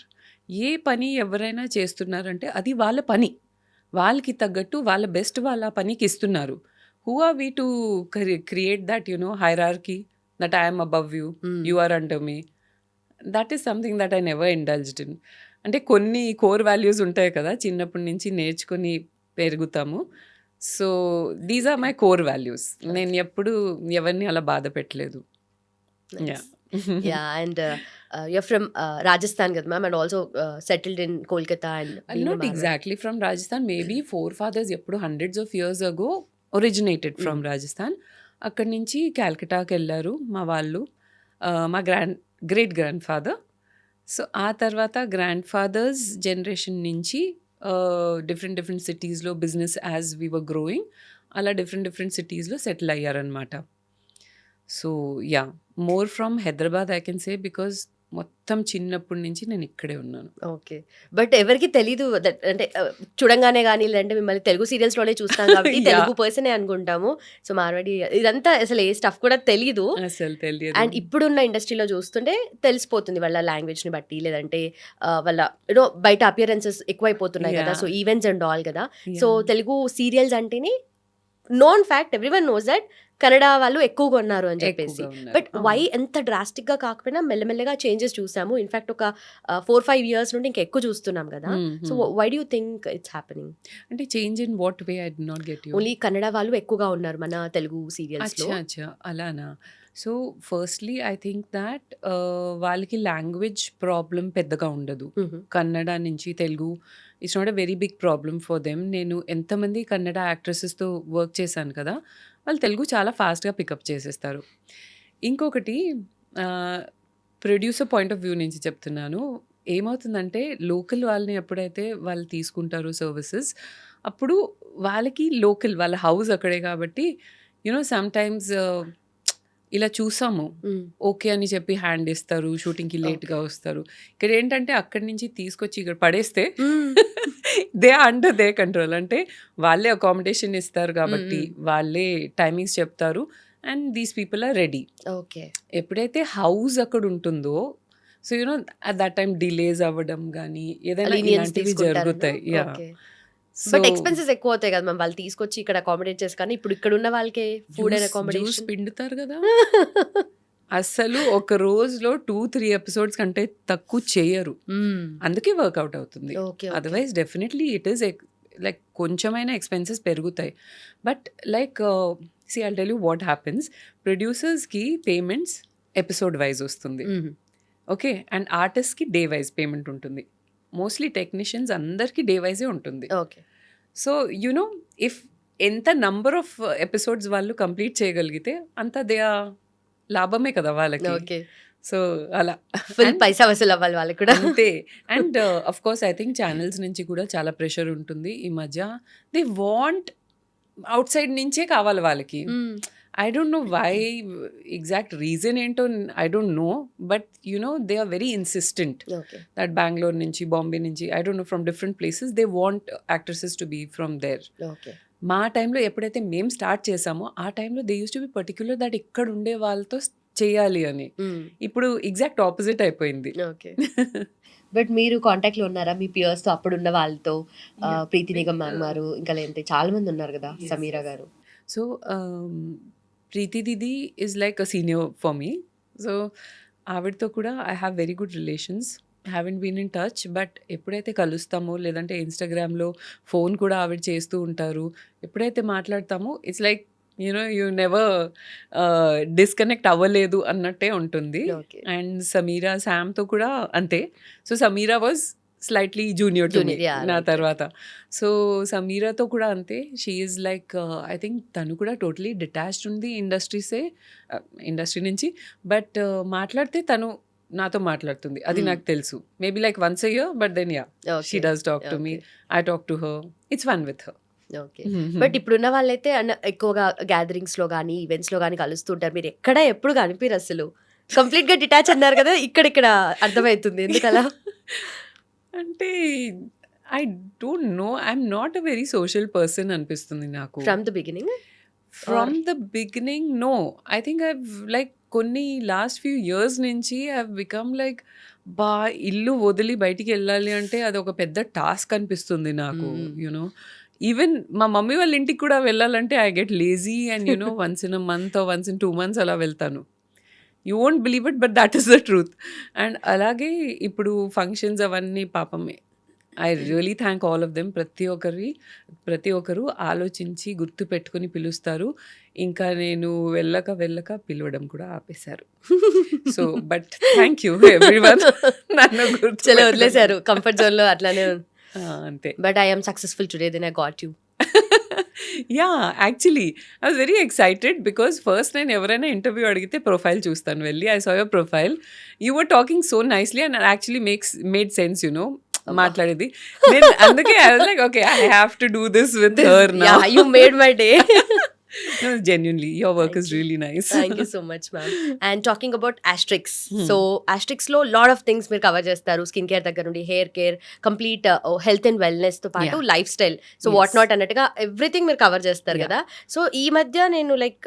ఏ పని ఎవరైనా చేస్తున్నారంటే అది వాళ్ళ పని. వాళ్ళకి తగ్గట్టు వాళ్ళ బెస్ట్ వాళ్ళ ఆ పనికి ఇస్తున్నారు. Who are we to create that hierarchy that I am above you, you are under me. That is something that I never indulged in. అంటే కొన్ని కోర్ వాల్యూస్ ఉంటాయి కదా, చిన్నప్పటి నుంచి నేర్చుకొని పెరుగుతాము. So these are my core values. నేను ఎప్పుడు ఎవరిని అలా బాధ పెట్టలేదు. Nice. Yeah, and you're from Rajasthan, కదా ma'am, and also settled in Kolkata and being a Not Marwari. exactly from Rajasthan. Maybe forefathers ఎప్పుడు hundreds of years ago originated from Rajasthan. అక్కడి నుంచి క్యాల్కటాకి వెళ్ళారు మా వాళ్ళు, మా గ్రేట్ గ్రాండ్ ఫాదర్. సో ఆ తర్వాత గ్రాండ్ ఫాదర్స్ జనరేషన్ నుంచి డిఫరెంట్ సిటీస్లో business as we were growing అలా డిఫరెంట్ సిటీస్లో సెటిల్ అయ్యారనమాట. So yeah, more from Hyderabad I can say, because మొత్తం చిన్నప్పటి నుంచి నేను ఇక్కడే ఉన్నాను. ఓకే, బట్ ఎవరికి తెలీదు అంటే చూడంగానే కానీ లేదంటే మిమ్మల్ని తెలుగు సీరియల్స్ లోనే చూస్తాం కాబట్టి Yeah. తెలుగు పర్సనే అనుకుంటాము. సో మార్వాడి ఇదంతా అసలు ఏ స్టఫ్ కూడా తెలీదు. అసలు తెలియదు. అండ్ ఇప్పుడున్న ఇండస్ట్రీలో చూస్తుంటే తెలిసిపోతుంది వాళ్ళ లాంగ్వేజ్ ని బట్టి, లేదంటే వాళ్ళ బయట అపియరెన్సెస్ ఎక్కువైపోతున్నాయి కదా, Yeah. So events and all కదా. Yeah. సో తెలుగు సీరియల్స్ అంటేనే known fact, everyone knows that Kannada వాళ్ళు ఎక్కువగా ఉన్నారు అని చెప్పేసి. ఎక్కువగా ఉన్నారు. బట్ అవును. వై ఎంత డ్రాస్టిక్ గా కాకపోయినా మెల్లమెల్లగా చేంజెస్ చూసాము. ఇన్ఫాక్ట్ ఒక 4-5 years నుండి ఇంకా ఎక్కువ చూస్తున్నాం కదా. So why do you think it's happening? అంటే change in what way? I did not get you. Only Kannada వాళ్ళు ఎక్కువగా ఉన్నారు మన తెలుగు సీరియల్స్ లో. అచ్చా అలానా. So firstly I think that వాళ్ళకి లాంగ్వేజ్ ప్రాబ్లం పెద్దగా ఉండదు. కన్నడ నుంచి Telugu it's not a very big problem for them. నేను ఎంతమంది కన్నడ యాక్ట్రెసెస్తో వర్క్ చేశాను కదా, వాళ్ళు తెలుగు చాలా ఫాస్ట్గా పికప్ చేసేస్తారు. ఇంకొకటి ప్రొడ్యూసర్ పాయింట్ ఆఫ్ వ్యూ నుంచి చెప్తున్నాను. ఏమవుతుందంటే లోకల్ వాళ్ళని ఎప్పుడైతే వాళ్ళు తీసుకుంటారో సర్వీసెస్, అప్పుడు వాళ్ళకి లోకల్ వాళ్ళ హౌస్ అక్కడే కాబట్టి సమ్ టైమ్స్ ఇలా చూసాము ఓకే అని చెప్పి హ్యాండ్ ఇస్తారు, షూటింగ్కి లేట్గా వస్తారు. ఇక్కడ ఏంటంటే అక్కడి నుంచి తీసుకొచ్చి ఇక్కడ పడేస్తే దే అండర్ దే కంట్రోల్. అంటే వాళ్ళే అకామిడేషన్ ఇస్తారు కాబట్టి వాళ్ళే టైమింగ్స్ చెప్తారు and these people are ready. Okay, ఎప్పుడైతే హౌస్ అక్కడ ఉంటుందో so at that time delays అవ్వడం కానీ ఏదైనా ఇలాంటివి జరుగుతాయి. యా, బట్ ఎక్స్పెన్సెస్ ఎక్కువ అవుతాయి కదా మ్యామ్, వాళ్ళు తీసుకొచ్చి ఇక్కడ అకామిడేట్ చేసి. కానీ ఇప్పుడు ఇక్కడ ఉన్న వాళ్ళకే ఫుడ్ అండ్ జ్యూస్ అకామిడేషన్ పిండుతారు కదా. అసలు ఒక రోజులో 2-3 ఎపిసోడ్స్ కంటే తక్కువ చేయరు, అందుకే వర్కౌట్ అవుతుంది. Okay, otherwise definitely it is like కొంచెమైనా ఎక్స్పెన్సెస్ పెరుగుతాయి. But like see I'll tell you what happens. ప్రొడ్యూసర్స్కి పేమెంట్స్ ఎపిసోడ్ వైజ్ వస్తుంది, ఓకే, అండ్ ఆర్టిస్ట్కి డే వైజ్ పేమెంట్ ఉంటుంది. మోస్ట్లీ టెక్నీషియన్స్ అందరికీ డే వైజే ఉంటుంది. ఓకే, సో ఇఫ్ ఎంత నంబర్ ఆఫ్ ఎపిసోడ్స్ వాళ్ళు కంప్లీట్ చేయగలిగితే అంత దే లాభమే కదా వాళ్ళకి. ఓకే, సో అలా ఫుల్ పైసా వసూలు అవ్వాలి వాళ్ళకి కూడా. అంతే. And of course I think channels నుంచి కూడా చాలా ప్రెషర్ ఉంటుంది ఈ మధ్య. దే వాంట్ అవుట్ సైడ్ నుంచే కావాలి వాళ్ళకి. I don't know why, exact reason ఏంటో I don't know, but they are very insistent okay, that Bangalore నుంచి, Bombay నుంచి, I don't know, from different places they want actresses to be from there. Okay, మా టైంలో ఎప్పుడైతే మేము start చేసామో ఆ టైంలో they used to B particular that ఇక్కడ ఉండే వాళ్ళతో చేయాలి అని. ఇప్పుడు ఎగ్జాక్ట్ ఆపోజిట్ అయిపోయింది. ఓకే. బట్ మీరు కాంటాక్ట్ లో ఉన్నారా మీ పియర్స్ తో, అప్పుడున్న వాళ్ళతో? ప్రీతి నిగమ్ మ్యామ్ గారు, ఇంకా లేదంటే చాలా మంది ఉన్నారు కదా, Sameera garu. So Preeti didi is like a senior for me. So ఆవిడతో కూడా I have very good relations. Haven't been in touch, but ఎప్పుడైతే కలుస్తామో లేదంటే ఇన్స్టాగ్రామ్లో ఫోన్ కూడా ఆవిడ చేస్తూ ఉంటారు. ఎప్పుడైతే మాట్లాడతామో it's like you never disconnect అవ్వలేదు అన్నట్టే ఉంటుంది. ఓకే, అండ్ సమీరా శామ్తో కూడా అంతే. So Sameera was slightly junior to me, yeah, నా right. తర్వాత. సో సమీరాతో కూడా అంతే. She is like I think తను కూడా టోటలీ డిటాచ్డ్ ఉంది ఇండస్ట్రీ నుంచి. బట్ మాట్లాడితే తను నాతో మాట్లాడుతుంది, అది నాకు తెలుసు. Maybe like once a year, but then yeah she does talk to me, I talk to her, it's fun with her. Okay. But ఇప్పుడున్న వాళ్ళైతే ఎక్కువగా గ్యాదరింగ్స్ లో కానీ ఈవెంట్స్ లో కానీ కలుస్తుంటారు. మీరు ఎక్కడ ఎప్పుడు కనిపిరు అసలు, కంప్లీట్ గా డిటాచ్ అన్నారు కదా, ఇక్కడ అర్థమవుతుంది ఎందుకలా. అంటే I don't know, I'm not a very social person అనిపిస్తుంది నాకు. From the beginning from the beginning no. I think I like కొన్ని లాస్ట్ ఫ్యూ ఇయర్స్ నుంచి ఐ బికమ్ లైక్ ఇల్లు వదిలి బయటికి వెళ్ళాలి అంటే అది ఒక పెద్ద టాస్క్ అనిపిస్తుంది నాకు. యూనో ఈవెన్ మా మమ్మీ వాళ్ళ ఇంటికి కూడా వెళ్ళాలంటే I get lazy and once in a month once in 2 months అలా వెళ్తాను. You won't believe it, but that is the truth. And అలాగే ఇప్పుడు ఫంక్షన్స్ అవన్నీ పాపమే. I really thank all of them. ప్రతి ఒక్కరు ఆలోచించి గుర్తు పెట్టుకుని పిలుస్తారు. ఇంకా నేను వెళ్ళక పిలవడం కూడా ఆపేశారు. So but thank you everyone నన్ను గుర్తు చలో వదిలేశారు కంఫర్ట్ జోన్ లో అట్లానే. అంతే. But I'm successful today, then I got you. Yeah, actually, I was very excited because first నేను ఎవరైనా ఇంటర్వ్యూ అడిగితే ప్రొఫైల్ చూస్తాను వెళ్ళి. I saw your profile. You were talking so nicely and it actually made sense, మాట్లాడేది. నేను అందుకే I was like, okay, I have to do this with her now. Yeah, you made my day. No, genuinely, your work is really nice. Thank you so much, ma'am. And talking about Asterix. So, Asterix లో lot of things మీరు cover చేస్తారు. Skin care దగ్గర నుండి hair care, complete health and wellness తో పాటు life style, so what not అన్నట్టుగా everything మీరు cover చేస్తారు కదా. సో ఈ మధ్య నేను లైక్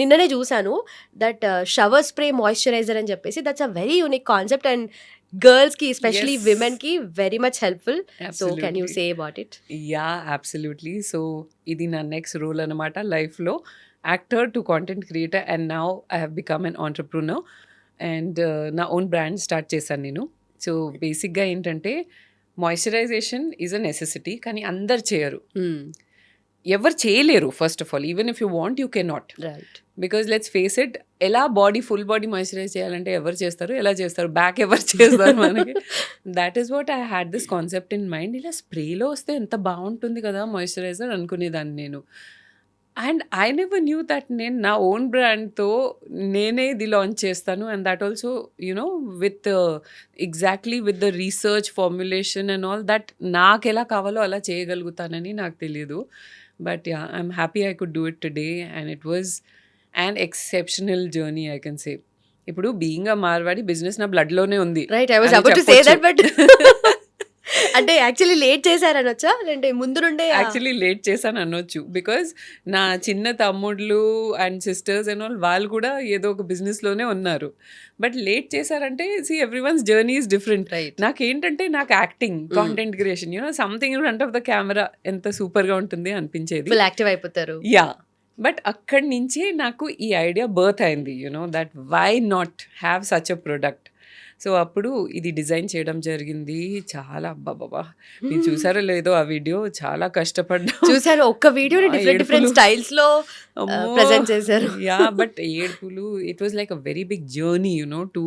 నిన్ననే చూసాను దట్ షవర్ స్ప్రే మాయిశ్చరైజర్ అని చెప్పేసి, that's a very unique concept and girls ki, especially Yes. women ki, very much helpful. So can you Absolutely. say about it? Yeah, absolutely. So ఇది నా next role అనమాట లైఫ్లో. Actor to content creator and now I have become an entrepreneur and నా own brand start చేశాను నేను. So బేసిక్గా ఏంటంటే moisturisation is a necessity, కానీ అందరు చేయరు. ఎవరు చేయలేరు first of all. Even if you want you can not, Right. Because let's face it. ఎలా ఫుల్ బాడీ మాయిశ్చరైజ్ చేయాలంటే ఎవరు చేస్తారు, ఎలా చేస్తారు, బ్యాక్ ఎవరు చేస్తారు మనకి. That is what I had this concept in mind. ఇలా స్ప్రేలో వస్తే ఎంత బాగుంటుంది కదా మాయిశ్చరైజర్ అనుకునేదాన్ని నేను. And I never knew that నేను నా ఓన్ బ్రాండ్తో నేనే ఇది లాంచ్ చేస్తాను. And that also with exactly with the research formulation and all that నాకు ఎలా కావాలో అలా చేయగలుగుతానని నాకు తెలియదు. But yeah, I'm happy I could do it today and it was an exceptional journey, I can say. ఇప్పుడు being a Marwadi business నా బ్లడ్లోనే ఉంది. Right, I was అని about to say that, చెప్పొచ్చు. but అంటే యాక్చువల్లీ లేట్ చేశారనొచ్చా, లేదంటే ముందు నుండే actually late చేశాను అనొచ్చు. బికాజ్ నా చిన్న తమ్ముళ్ళు అండ్ సిస్టర్స్ అండ్ ఆల్ వాళ్ళు కూడా ఏదో ఒక బిజినెస్లోనే ఉన్నారు. బట్ లేట్ చేశారంటే see every one's journey is different. Right. నాకేంటంటే నాకు acting, content creation, something in front of the camera ఎంత సూపర్గా ఉంటుంది అనిపించేది. ఫుల్ యాక్టివ్ అయిపోతారు. యా, బట్ అక్కడి నుంచే నాకు ఈ ఐడియా బర్త్ అయింది, that why not have such a product. So అప్పుడు ఇది డిజైన్ చేయడం జరిగింది. చాలా అబ్బాబాబా, మీరు చూసారో లేదో ఆ వీడియో, చాలా కష్టపడ్డా. చూసారు ఒక్క వీడియోని డిఫరెంట్ డిఫరెంట్ స్టైల్స్ లో ప్రెజెంట్ చేశారు. యా, బట్ ఏడుపులు, it was like a very big journey to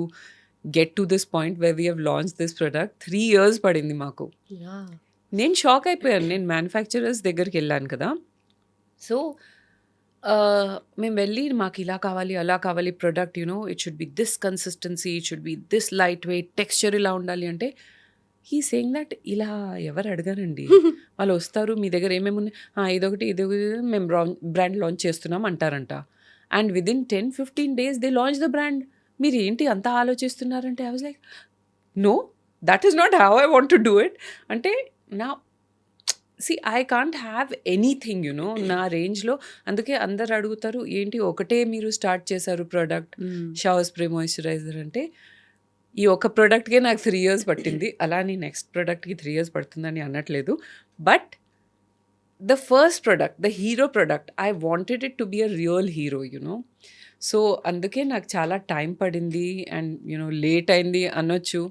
get to this point where we have launch this product. 3 years పడింది మాకు. నేను షాక్ అయిపోయాను. నేను మ్యానుఫ్యాక్చరర్స్ దగ్గరికి వెళ్ళాను కదా. సో మేము వెళ్ళి మాకు ఇలా కావాలి అలా కావాలి product, it should B this consistency, it should B this light weight, texture ఇలా ఉండాలి అంటే హీ సేయింగ్ దట్ ఇలా ఎవరు అడగారండి. వాళ్ళు వస్తారు, మీ దగ్గర ఏమేమి ఉన్నాయి, ఇదొకటి మేము బ్రాండ్ లాంచ్ చేస్తున్నాం అంటారంట. And within 10-15 days they launch the brand. మీరు ఏంటి అంతా ఆలోచిస్తున్నారంటే I was like, no, that is not how I want to do it. అంటే నా ఐ కాంట్ హ్యావ్ ఎనీథింగ్ నా రేంజ్లో. అందుకే అందరు అడుగుతారు, ఏంటి ఒకటే మీరు స్టార్ట్ చేశారు ప్రోడక్ట్, షవర్ స్ప్రే మాయిశ్చరైజర్ అంటే. ఈ ఒక ప్రోడక్ట్కే నాకు 3 years పట్టింది. అలా నీ నెక్స్ట్ ప్రోడక్ట్కి 3 years పడుతుందని అనట్లేదు. But the first product, the hero product, I wanted it to be a real hero. So అందుకే నాకు చాలా టైం పడింది అండ్ లేట్ అయింది అనొచ్చు.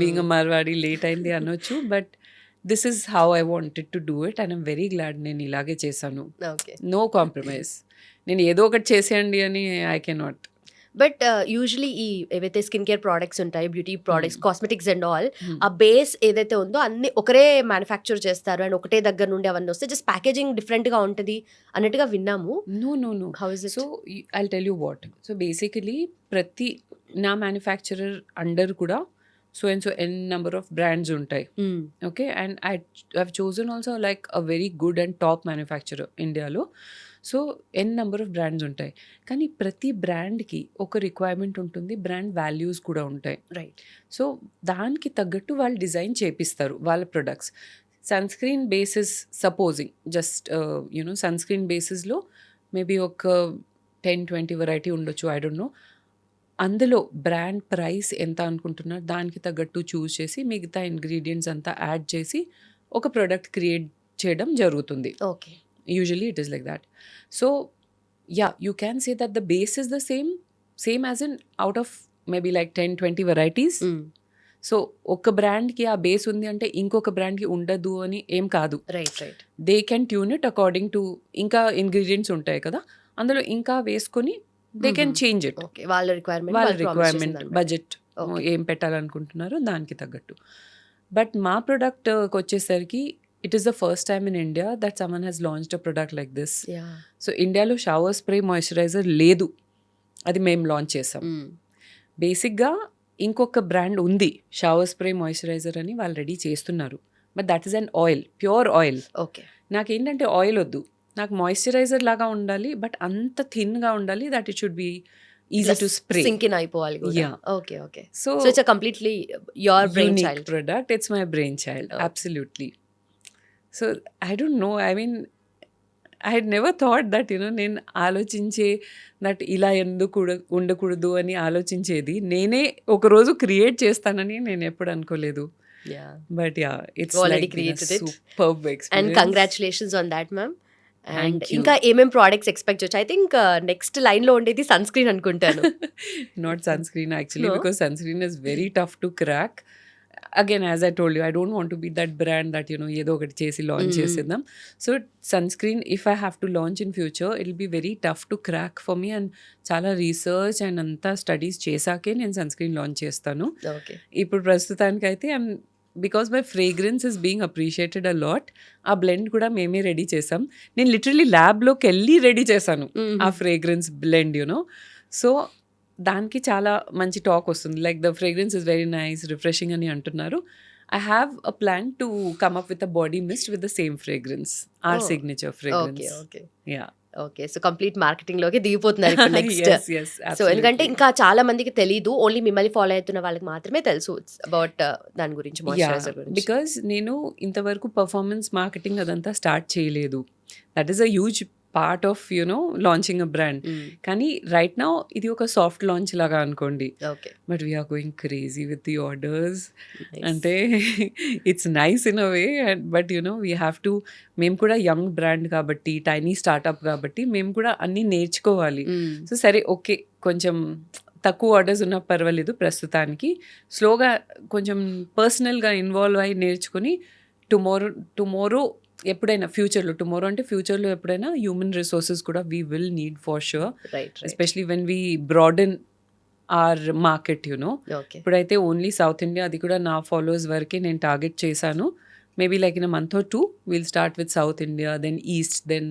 బీయింగ్ అ మార్వాడి లేట్ అయింది అనొచ్చు. But this is how I wanted to do it and I'm very glad నేను ఇలాగే చేశాను. ఓకే. No compromise. నేను ఏదో ఒకటి చేసేయండి అని ఐ కెనాట్. బట్ యూజువలీ ఈ ఏవైతే స్కిన్ కేర్ ప్రోడక్ట్స్ ఉంటాయి, beauty products, cosmetics and all, ఆ బేస్ ఏదైతే ఉందో అన్ని ఒకరే మ్యానుఫ్యాక్చర్ చేస్తారు అండ్ ఒకటే దగ్గర నుండి అవన్నీ వస్తే జస్ట్ ప్యాకేజింగ్ డిఫరెంట్గా ఉంటుంది అన్నట్టుగా విన్నాము. No. How is it? So I'll tell you what. So basically ప్రతి నా మ్యానుఫ్యాక్చరర్ అండర్ కూడా so and so N number of brands ఉంటాయి. Okay, and I have chosen also like a very good and top manufacturer ఇండియాలో. So N number of brands ఉంటాయి, కానీ ప్రతి బ్రాండ్కి ఒక requirement ఉంటుంది, బ్రాండ్ వాల్యూస్ కూడా ఉంటాయి. రైట్. సో దానికి తగ్గట్టు వాళ్ళు డిజైన్ చేపిస్తారు వాళ్ళ products. Sunscreen basis, supposing just sunscreen బేసిస్లో మేబీ ఒక 10-20 వెరైటీ ఉండొచ్చు, ఐ డోంట్ నో. అందులో బ్రాండ్ ప్రైస్ ఎంత అనుకుంటున్నారు దానికి తగ్గట్టు చూస్ చేసి మిగతా ఇంగ్రీడియంట్స్ అంతా యాడ్ చేసి ఒక ప్రోడక్ట్ క్రియేట్ చేయడం జరుగుతుంది. Okay. Usually it is like that. So yeah, you can say that the base is the same as in out of maybe like 10-20 varieties. So ఒక బ్రాండ్కి ఆ బేస్ ఉంది అంటే ఇంకొక బ్రాండ్కి ఉండదు అని ఏం కాదు. Right right. They can tune it according to ఇంకా ఇంగ్రీడియంట్స్ ఉంటాయి కదా, అందులో ఇంకా వేసుకొని they can change it. Okay. వాళ్ళ రిక్వైర్మెంట్ బడ్జెట్ ఏం పెట్టాలనుకుంటున్నారో దానికి తగ్గట్టు. బట్ మా ప్రోడక్ట్కి వచ్చేసరికి it is the first time in India that someone has launched a product like this. So ఇండియాలో షవర్ స్ప్రే మాయిశ్చరైజర్ లేదు, అది మేము లాంచ్ చేసాం. బేసిక్గా ఇంకొక బ్రాండ్ ఉంది షవర్ స్ప్రే మాయిశ్చరైజర్ అని, వాళ్ళు రెడీ చేస్తున్నారు. But that is an oil, pure oil. Okay. నాకేంటంటే ఆయిల్ వద్దు, నాకు మాయిశ్చరైజర్ లాగా ఉండాలి బట్ అంత థిన్గా ఉండాలి that it should be easy to spray, sink in అయిపోవాలి. Yeah. Okay okay. So so it's completely your brain child product. It's my brain child, absolutely. So I don't know, I mean I had never thought that నేను ఆలోచించే that ఇలా ఎందుకు ఉండకూడదు అని ఆలోచించేది నేనే ఒకరోజు క్రియేట్ చేస్తానని నేను ఎప్పుడు అనుకోలేదు. But yeah, it's Already created it. Superb and experience. Congratulations on that ma'am. And Thank you. ఇంకా ఏమేం ప్రోడక్ట్స్ ఎక్స్పెక్ట్ చేయొచ్చు? ఐ థింక్ నెక్స్ట్ లైన్ లో ఉండేది సన్ స్క్రీన్ అనుకుంటాను. Not sunscreen actually, No? because sunscreen is very tough to crack. Again, as I told you, I don't want to be that brand that ఏదో ఒకటి చేసి launch చేసేద్దాం. So sunscreen, if I have to launch in future, it will be very tough to crack for me, and చాలా research and అంతా studies చేశాకే నేను sunscreen launch చేస్తాను. Okay. ఇప్పుడు ప్రస్తుతానికైతే because my fragrance is being appreciated a lot. ఆ blend కూడా మేమే ready చేసాం. నేను లిటరలీ ల్యాబ్లోకి వెళ్ళి రెడీ చేశాను ఆ ఫ్రేగ్రెన్స్ బ్లెండ్, సో దానికి చాలా మంచి టాక్ వస్తుంది. Like the fragrance is very nice, refreshing అని అంటున్నారు. I have a plan to come up with a body mist with the same fragrance, or Oh. Signature okay fragrance. Okay yeah, okay. So complete marketing లోకి దిగిపోతున్నారు ఇప్పుడు next. yes, yes, so absolutely. ఎందుకంటే ఇంకా చాలా మందికి తెలీదు, only మిమ్మల్ని follow అవుతున్న వాళ్ళకి మాత్రమే తెలుసు అబౌట్ దాని గురించి, మాయిశ్చరైజర్ గురించి. బికాజ్ నేను ఇంతవరకు పర్ఫార్మెన్స్ మార్కెటింగ్ అదంతా స్టార్ట్ చేయలేదు. That is a huge part of launching a brand. కానీ రైట్ నౌ ఇది ఒక సాఫ్ట్ లాంచ్ లాగా అనుకోండి. Okay. But we're going crazy with the orders. అంటే it's nice in a way, but we have to, మేము కూడా young brand కాబట్టి, tiny startup కాబట్టి మేము కూడా అన్నీ నేర్చుకోవాలి. సో సరే, ఓకే, కొంచెం తక్కువ ఆర్డర్స్ ఉన్నా పర్వాలేదు ప్రస్తుతానికి. స్లోగా కొంచెం పర్సనల్గా ఇన్వాల్వ్ అయ్యి నేర్చుకొని టుమారో ఎప్పుడైనా ఫ్యూచర్లో, టుమారో అంటే ఫ్యూచర్లో ఎప్పుడైనా హ్యూమన్ రిసోర్సెస్ కూడా we will need for sure, right. Especially when we broaden our market. Okay. ఇప్పుడైతే ఓన్లీ సౌత్ ఇండియా, అది కూడా నా ఫాలోవర్స్ వరకే నేను టార్గెట్ చేశాను. Maybe like in a month or 2 will start with south India, then east, then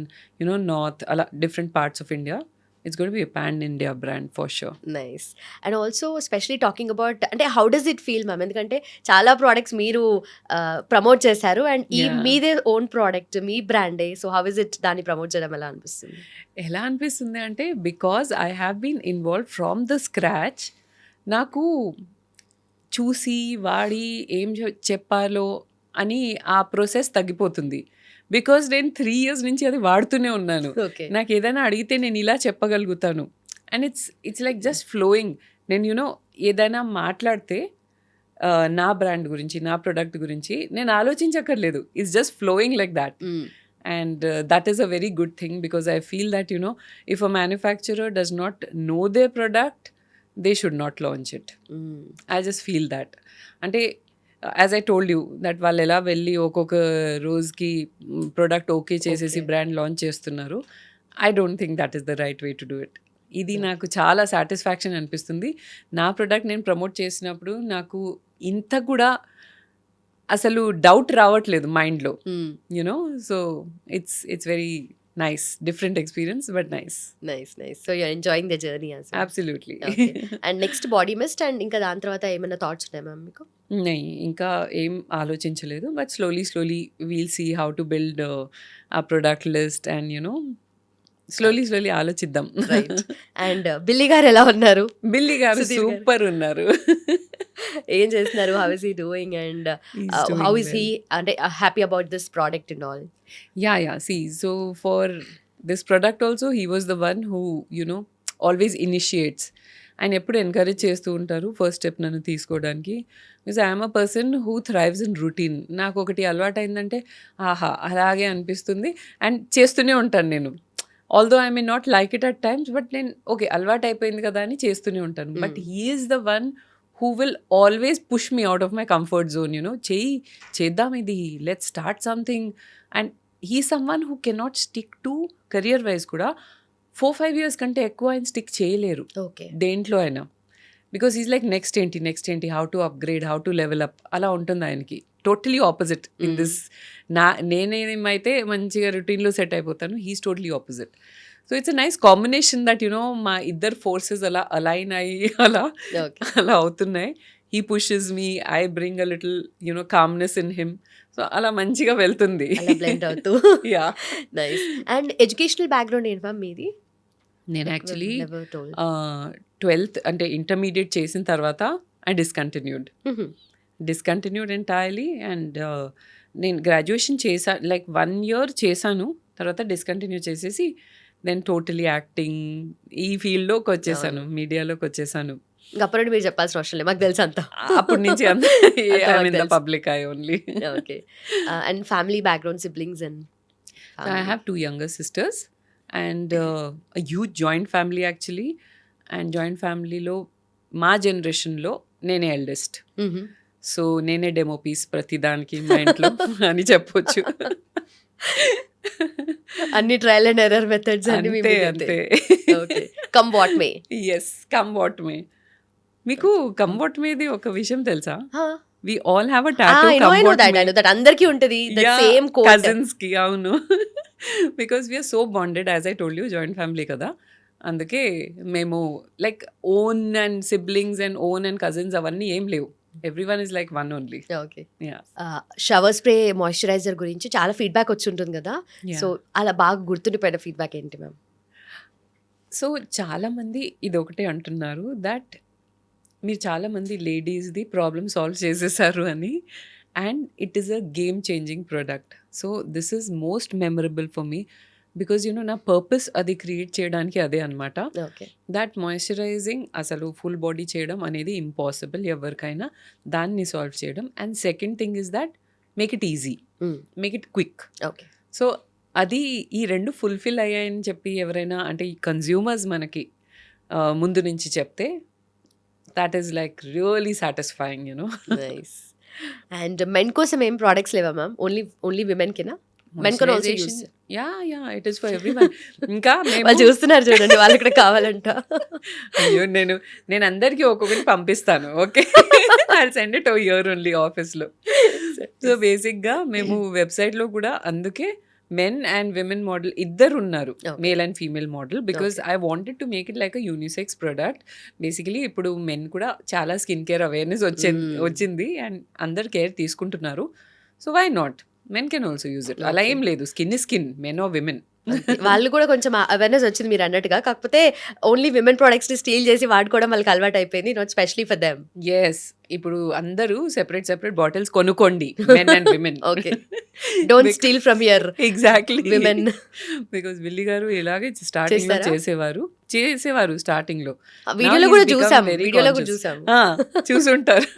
north, అలా different parts of India. It's going to be a pan-India brand for sure. Nice. And also specially talking about, అంటే how does it feel ma'am? ఎందుకంటే చాలా products మీరు promote చేశారు, and ఈ Yeah. మీదే own product, మీ బ్రాండే. సో హౌ ఇస్ ఇట్, దాన్ని ప్రమోట్ చేయడం ఎలా అనిపిస్తుంది? ఎలా అనిపిస్తుంది అంటే, because I have been involve from the scratch. నాకు చూసి వాడి ఏం చెప్పాలో అని ఆ ప్రాసెస్ తగ్గిపోతుంది. బికాజ్ నేను 3 years నుంచి అది వాడుతూనే ఉన్నాను. ఓకే. నాకు ఏదైనా అడిగితే నేను ఇలా చెప్పగలుగుతాను. And it's like just flowing. నేను ఏదైనా మాట్లాడితే నా బ్రాండ్ గురించి, నా ప్రొడక్ట్ గురించి నేను ఆలోచించక్కర్లేదు. It's just flowing like that. And that is a very good thing, because I feel that if a manufacturer does not know their product, they should not launch it. I just feel that. Ante, as I told you, that వాళ్ళు ఎలా వెళ్ళి ఒక్కొక్క రోజుకి product okay చేసేసి brand launch చేస్తున్నారు. I don't think that is the right way to do it. ఇది నాకు చాలా సాటిస్ఫాక్షన్ అనిపిస్తుంది. నా ప్రోడక్ట్ నేను ప్రమోట్ చేసినప్పుడు నాకు ఇంత కూడా అసలు డౌట్ రావట్లేదు మైండ్లో. So it's very nice, different experience, but nice. Nice. So you are enjoying the journey as well. Absolutely. And next body mist, and ఇంకా దాని తర్వాత ఏమైనా థాట్స్ ఉన్నాయా మ్యామ్ మీకు? ఇంకా ఏం ఆలోచించలేదు, but slowly we'll see how to build ఆ ప్రొడక్ట్ లిస్ట్, అండ్ స్లోలీ ఆలోచిద్దాం. రైట్. అండ్ బిల్లీ గారు ఎలా ఉన్నారు? బిల్లీ గారు సుధీర్ గారు. సూపర్ ఉన్నారు. ఏం చేస్తున్నారు? How is he doing? And how is he, అంటే happy about this product and all? Yeah. See, so for this product also, he was the one who, always initiates. ఆయన ఎప్పుడు ఎంకరేజ్ చేస్తూ ఉంటారు ఫస్ట్ స్టెప్ నన్ను తీసుకోవడానికి. Because I'm a person who thrives in routine. నాకు ఒకటి అలవాటు అయిందంటే ఆహా అలాగే అనిపిస్తుంది అండ్ చేస్తూనే ఉంటాను నేను. Although I may not like it at times, but నేను ఓకే అలవాటు అయిపోయింది కదా అని చేస్తూనే ఉంటాను. But he is the one who will always push me out of my comfort zone, చేద్దాం ఇది, let's start something. And he's someone who cannot stick to career wise కూడా 4-5 years కంటే ఎక్కువ ఆయన స్టిక్ చేయలేరు ఓకే. దేంట్లో అయినా. బికాస్ ఈజ్ లైక్ నెక్స్ట్ ఏంటి, how to upgrade, how to level up, అలా ఉంటుంది ఆయనకి. Totally opposite in this. నేనేమైతే మంచిగా రొటీన్లో సెట్ అయిపోతాను, he's totally opposite. So it's a nice combination that మా ఇద్దరు ఫోర్సెస్ అలా అలైన్ అయ్యి అలా అవుతున్నాయి. He pushes me, I bring a little calmness in him. So అలా మంచిగా వెళ్తుంది. బ్లెండ్ అవుతూ. Yeah, nice. And educational background ఏంటి మ్యామ్ మీది? నేను యాక్చువల్లీ 12th అంటే ఇంటర్మీడియట్ చేసిన తర్వాత ఐ డిస్కంటిన్యూడ్ ఎంటైర్లీ. అండ్ నేను గ్రాడ్యుయేషన్ చేసా, లైక్ 1 year చేశాను, తర్వాత డిస్కంటిన్యూ చేసేసి దెన్ టోటలీ యాక్టింగ్ ఈ ఫీల్డ్లోకి వచ్చేసాను, మీడియాలోకి వచ్చేసాను. అప్పుడు మీరు చెప్పాల్సిన అవసరం లేదు, మాకు తెలుసు అంతా. అప్పటి నుంచి public eye only. Okay. And family background, siblings and I have 2 younger sisters అండ్ a huge joint family actually. And joint ఫ్యామిలీలో మా జనరేషన్లో నేనే ఎల్డెస్ట్. సో నేనే డెమో పీస్ ప్రతిదానికి మా ఇంట్లో అని చెప్పొచ్చు. అన్ని ట్రయల్ అండ్ ఎర్రర్ మెథడ్స్ అంతే. Okay. Come what may. Yes, come what may. మీకు కమ్ వాట్ మేది ఒక విషయం తెలుసా? We all have a tattoo come what may. That అందరికీ ఉంటది, దట్ సేమ్ కోట్. కజిన్స్ కి, అవును. Because we are so bonded, as I told you, joint family కదా. అందుకే మేము like own and siblings and own and cousins అవన్నీ ఏం లేవు. Everyone is like one only. Okay. Shower spray moisturiser గురించి చాలా ఫీడ్బ్యాక్ వచ్చి ఉంటుంది కదా, సో అలా బాగా గుర్తుండిపోయిన ఫీడ్బ్యాక్ ఏంటి మ్యామ్? సో చాలామంది ఇది ఒకటే అంటున్నారు, దట్ మీరు చాలామంది లేడీస్ది ప్రాబ్లమ్ సాల్వ్ చేసేసారు అని. And it is a game changing product. So this is most memorable for me because నా పర్పస్ అది క్రియేట్ చేయడానికి అదే అనమాట. ఓకే. దాట్ మాయిశ్చరైజింగ్ అసలు ఫుల్ బాడీ చేయడం అనేది ఇంపాసిబుల్ ఎవరికైనా, దాన్ని సాల్వ్ చేయడం. And second thing is that make it easy, make it quick. Okay. So అది ఈ 2 ఫుల్ఫిల్ అయ్యాయని చెప్పి ఎవరైనా అంటే ఈ కన్జ్యూమర్స్ మనకి ముందు నుంచి చెప్తే that is like really satisfying, nice. And men కోసం ఏం ప్రోడక్ట్స్ లేవా మ్యామ్? ఓన్లీ విమెన్ కినా? Men can also use. Yeah, it is for everyone. ఇంకా వాళ్ళు చూస్తున్నారు చూడండి, వాళ్ళు కూడా కావాలంట. అయ్యో, నేను అందరికీ ఒక్కొక్కటి పంపిస్తాను. Okay, I send it here only ఆఫీస్లో. సో బేసిక్గా మేము వెబ్సైట్లో కూడా అందుకే మెన్ అండ్ విమెన్ మోడల్ ఇద్దరు ఉన్నారు, male and female model. Because I wanted to make it like a unisex product. Basically ఇప్పుడు మెన్ కూడా చాలా స్కిన్ కేర్ అవేర్నెస్ వచ్చింది అండ్ అందరు కేర్ తీసుకుంటున్నారు. So why not, men can also use it. అలా ఏం లేదు, skin is skin, men or women. వాళ్ళు కూడా కొంచెం అవేర్నెస్ వచ్చింది మీరు అన్నట్టుగా. కాకపోతే ఓన్లీ విమెన్ ప్రొడక్ట్స్ ని స్టీల్ చేసి వాడుకోవడం వాళ్ళకి అలవాటు అయిపోయింది, not specially for them. Yes, ఇప్పుడు అందరూ సెపరేట్ బాటిల్స్ కొనుక్కోండి, men and women. Okay, don't steel from here. Exactly, women. Because Willey గారు ఇలాగే స్టార్టింగ్ లో చేసేవారు స్టార్టింగ్ లో. వీడియోలో కూడా చూసాం. చూసుంటారు.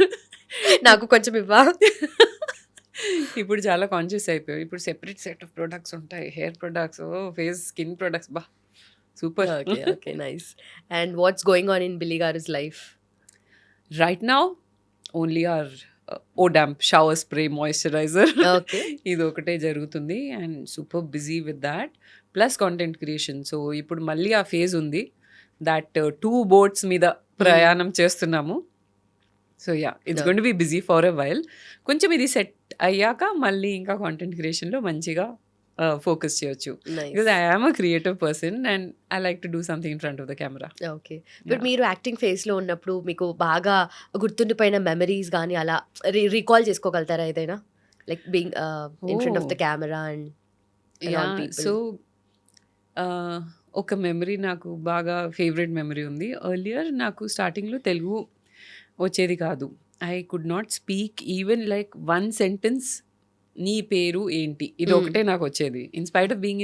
నాకు కొంచెం ఇవ్వా. ఇప్పుడు చాలా కాన్షియస్ అయిపోయావు. ఇప్పుడు సెపరేట్ సెట్ ఆఫ్ ప్రొడక్ట్స్ ఉంటాయి, hair products, face skin products. బా super. Okay, nice. And what's going on in Billy గారుస్ life right now? Only or ఓడాంప్ షవర్ స్ప్రే మాయిశ్చరైజర్. ఓకే. ఇది ఒకటే జరుగుతుంది and super busy with that, plus content creation. So ఇప్పుడు మళ్ళీ ఆ phase ఉంది, దట్ 2 boats మీద ప్రయాణం చేస్తున్నాము. So yeah, it's going to be busy for a while. కొంచెం ఇది సెట్ అయ్యాక మళ్ళీ ఇంకా కాంటెంట్ క్రియేషన్లో మంచిగా ఫోకస్ చేయొచ్చు. Because I am a creative person and I like to do something in front of the camera. Okay. But మీరు acting ఫేజ్లో ఉన్నప్పుడు మీకు బాగా గుర్తుండిపోయిన మెమరీస్ కానీ అలా రీకాల్ చేసుకోగలుగుతారా ఏదైనా, like being in front of the camera and so ఒక memory నాకు బాగా ఫేవరెట్ మెమరీ ఉంది. ఎర్లియర్ నాకు స్టార్టింగ్లో తెలుగు వచ్చేది కాదు. I could not speak even like 1 sentence, నీ పేరు ఏంటి, ఇది ఒకటే నాకు వచ్చేది. In spite of being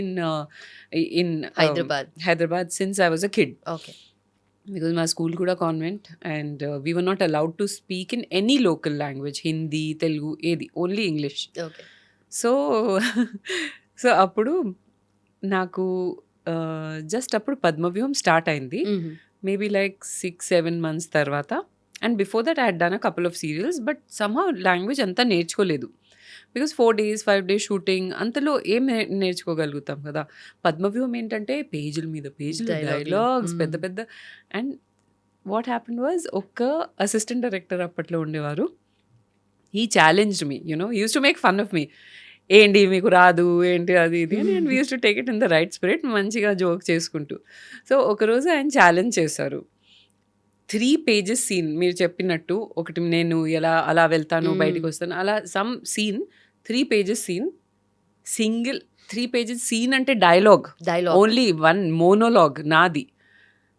in Hyderabad since I was a kid. Okay. Because మా స్కూల్ కూడా convent and we were not allowed to speak in any local language, Hindi, Telugu, ఏది, only English. Okay. So so అప్పుడు నాకు జస్ట్ అప్పుడు Padmavyuham start అయింది, maybe like 6-7 months తర్వాత. And before that I had done a couple of serials, but somehow language అంతా నేర్చుకోలేదు. Because 4 days 5 days shooting, అంతలో ఏం నేర్చుకోగలుగుతాం కదా. పద్మవ్యూహం ఏంటంటే పేజీల మీద పేజీలు, డైలాగ్స్ పెద్ద పెద్ద. అండ్ వాట్ హ్యాపెన్ వాజ్, ఒక్క అసిస్టెంట్ డైరెక్టర్ అప్పట్లో ఉండేవారు. He challenged me, used to make fun of me. ఏంటి మీకు రాదు ఏంటి అది ఇది అని. And we use to take it in the right spirit, మంచిగా జోక్ చేసుకుంటూ. సో ఒకరోజు ఆయన ఛాలెంజ్ చేశారు. 3 pages సీన్, మీరు చెప్పినట్టు ఒకటి నేను ఎలా అలా వెళ్తాను బయటికి వస్తాను, అలా some scene 3 pages scene, single 3 pages scene అంటే డైలాగ్ ఓన్లీ 1 monologue నాది.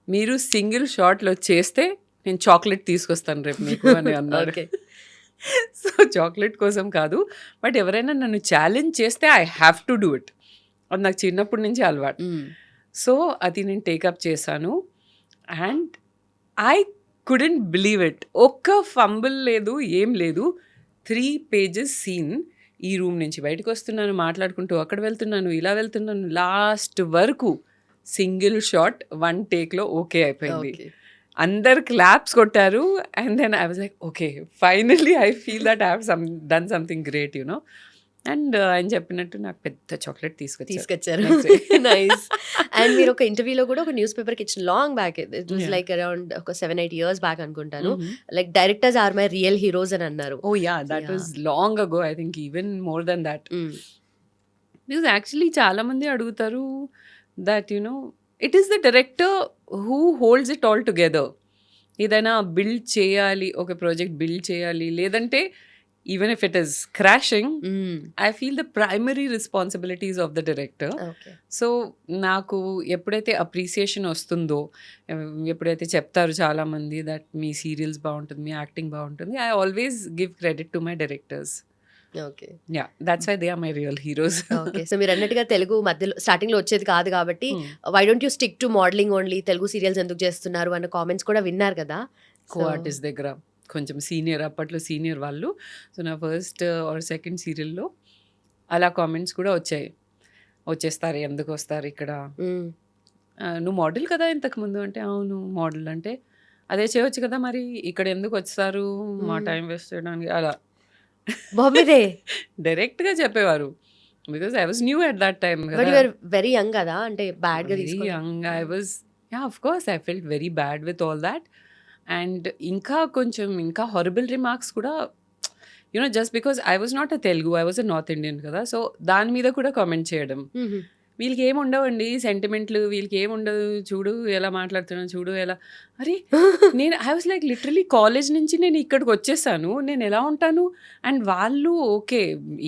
మీరు సింగిల్ షాట్లో చేస్తే నేను చాక్లెట్ తీసుకొస్తాను రేపు మీకు అని అన్నాడు. సో చాక్లెట్ కోసం కాదు, బట్ ఎవరైనా నన్ను ఛాలెంజ్ చేస్తే I have to do it. అది నాకు చిన్నప్పటి నుంచి అలవాటు. సో అది నేను టేకప్ చేశాను and I couldn't believe it. ఒక్క ఫంబుల్ లేదు, ఏం లేదు. 3 pages సీన్, ఈ రూమ్ నుంచి బయటకు వస్తున్నాను, మాట్లాడుకుంటూ అక్కడ వెళ్తున్నాను, ఇలా వెళ్తున్నాను, లాస్ట్ వరకు సింగిల్ షాట్ 1 takeలో ఓకే అయిపోయింది. అందరు క్లాప్స్ కొట్టారు. And then I was like okay, finally I feel that I have done something great, and ఆయన చెప్పినట్టు నాకు పెద్ద చాక్లెట్ తీసుకొచ్చారు. నైస్. అండ్ మీరు ఒక ఇంటర్వ్యూలో కూడా ఒక న్యూస్ పేపర్కి ఇచ్చిన long back, it was like around ఒక 7-8 years బ్యాక్ అనుకుంటాను, like directors are my real heroes అని అన్నారు. Oh yeah, that was long ago, I think even more than that. Because actually చాలా మంది అడుగుతారు that it is the director who holds it all together. ఏదైనా build చేయాలి, ఒక project build చేయాలి, లేదంటే even if it is crashing, I feel the primary responsibilities of the director. So నాకు ఎప్పుడైతే అప్రిసియేషన్ వస్తుందో, ఎప్పుడైతే చెప్తారు చాలామంది దట్ మీ సీరియల్స్ బాగుంటుంది, మీ యాక్టింగ్ బాగుంటుంది, I always give credit to my directors. Okay. Yeah, that's why they are my real heroes. Okay. So మీరు అన్నట్టుగా తెలుగు మధ్యలో స్టార్టింగ్లో వచ్చేది కాదు కాబట్టి why don't you stick to modelling only, Telugu serials ఎందుకు చేస్తున్నారు అన్న కామెంట్స్ కూడా విన్నారు కదా కో ఆర్టిస్ట్ దగ్గర. కొంచెం సీనియర్, అప్పట్లో సీనియర్ వాళ్ళు. సో నా ఫస్ట్ ఆర్ సెకండ్ సీరియల్లో అలా కామెంట్స్ కూడా వచ్చేస్తారు, ఎందుకు వస్తారు ఇక్కడ, నువ్వు మోడల్ కదా ఇంతకుముందు అంటే, అవును మోడల్ అంటే అదే చేయవచ్చు కదా, మరి ఇక్కడ ఎందుకు వచ్చారు మా టైం వేస్ట్ చేయడానికి, అలా డైరెక్ట్గా చెప్పేవారు. Because I was new at that time. Very young కదా, అంటే బ్యాడ్ గా very young I was. Yeah, of course I felt very bad with all that. And ఇంకా హారబుల్ రిమార్క్స్ కూడా, just because I was not a Telugu, I was a north Indian కదా, so దాని మీద కూడా comment చేయడం. వీళ్ళకి ఏమి ఉండవండి సెంటిమెంట్లు, వీళ్ళకి ఏమి ఉండదు, చూడు ఎలా మాట్లాడుతున్నాను, చూడు ఎలా. అరే నేను I was like literally college నుంచి నేను ఇక్కడికి వచ్చేసాను, నేను ఎలా ఉంటాను. అండ్ వాళ్ళు ఓకే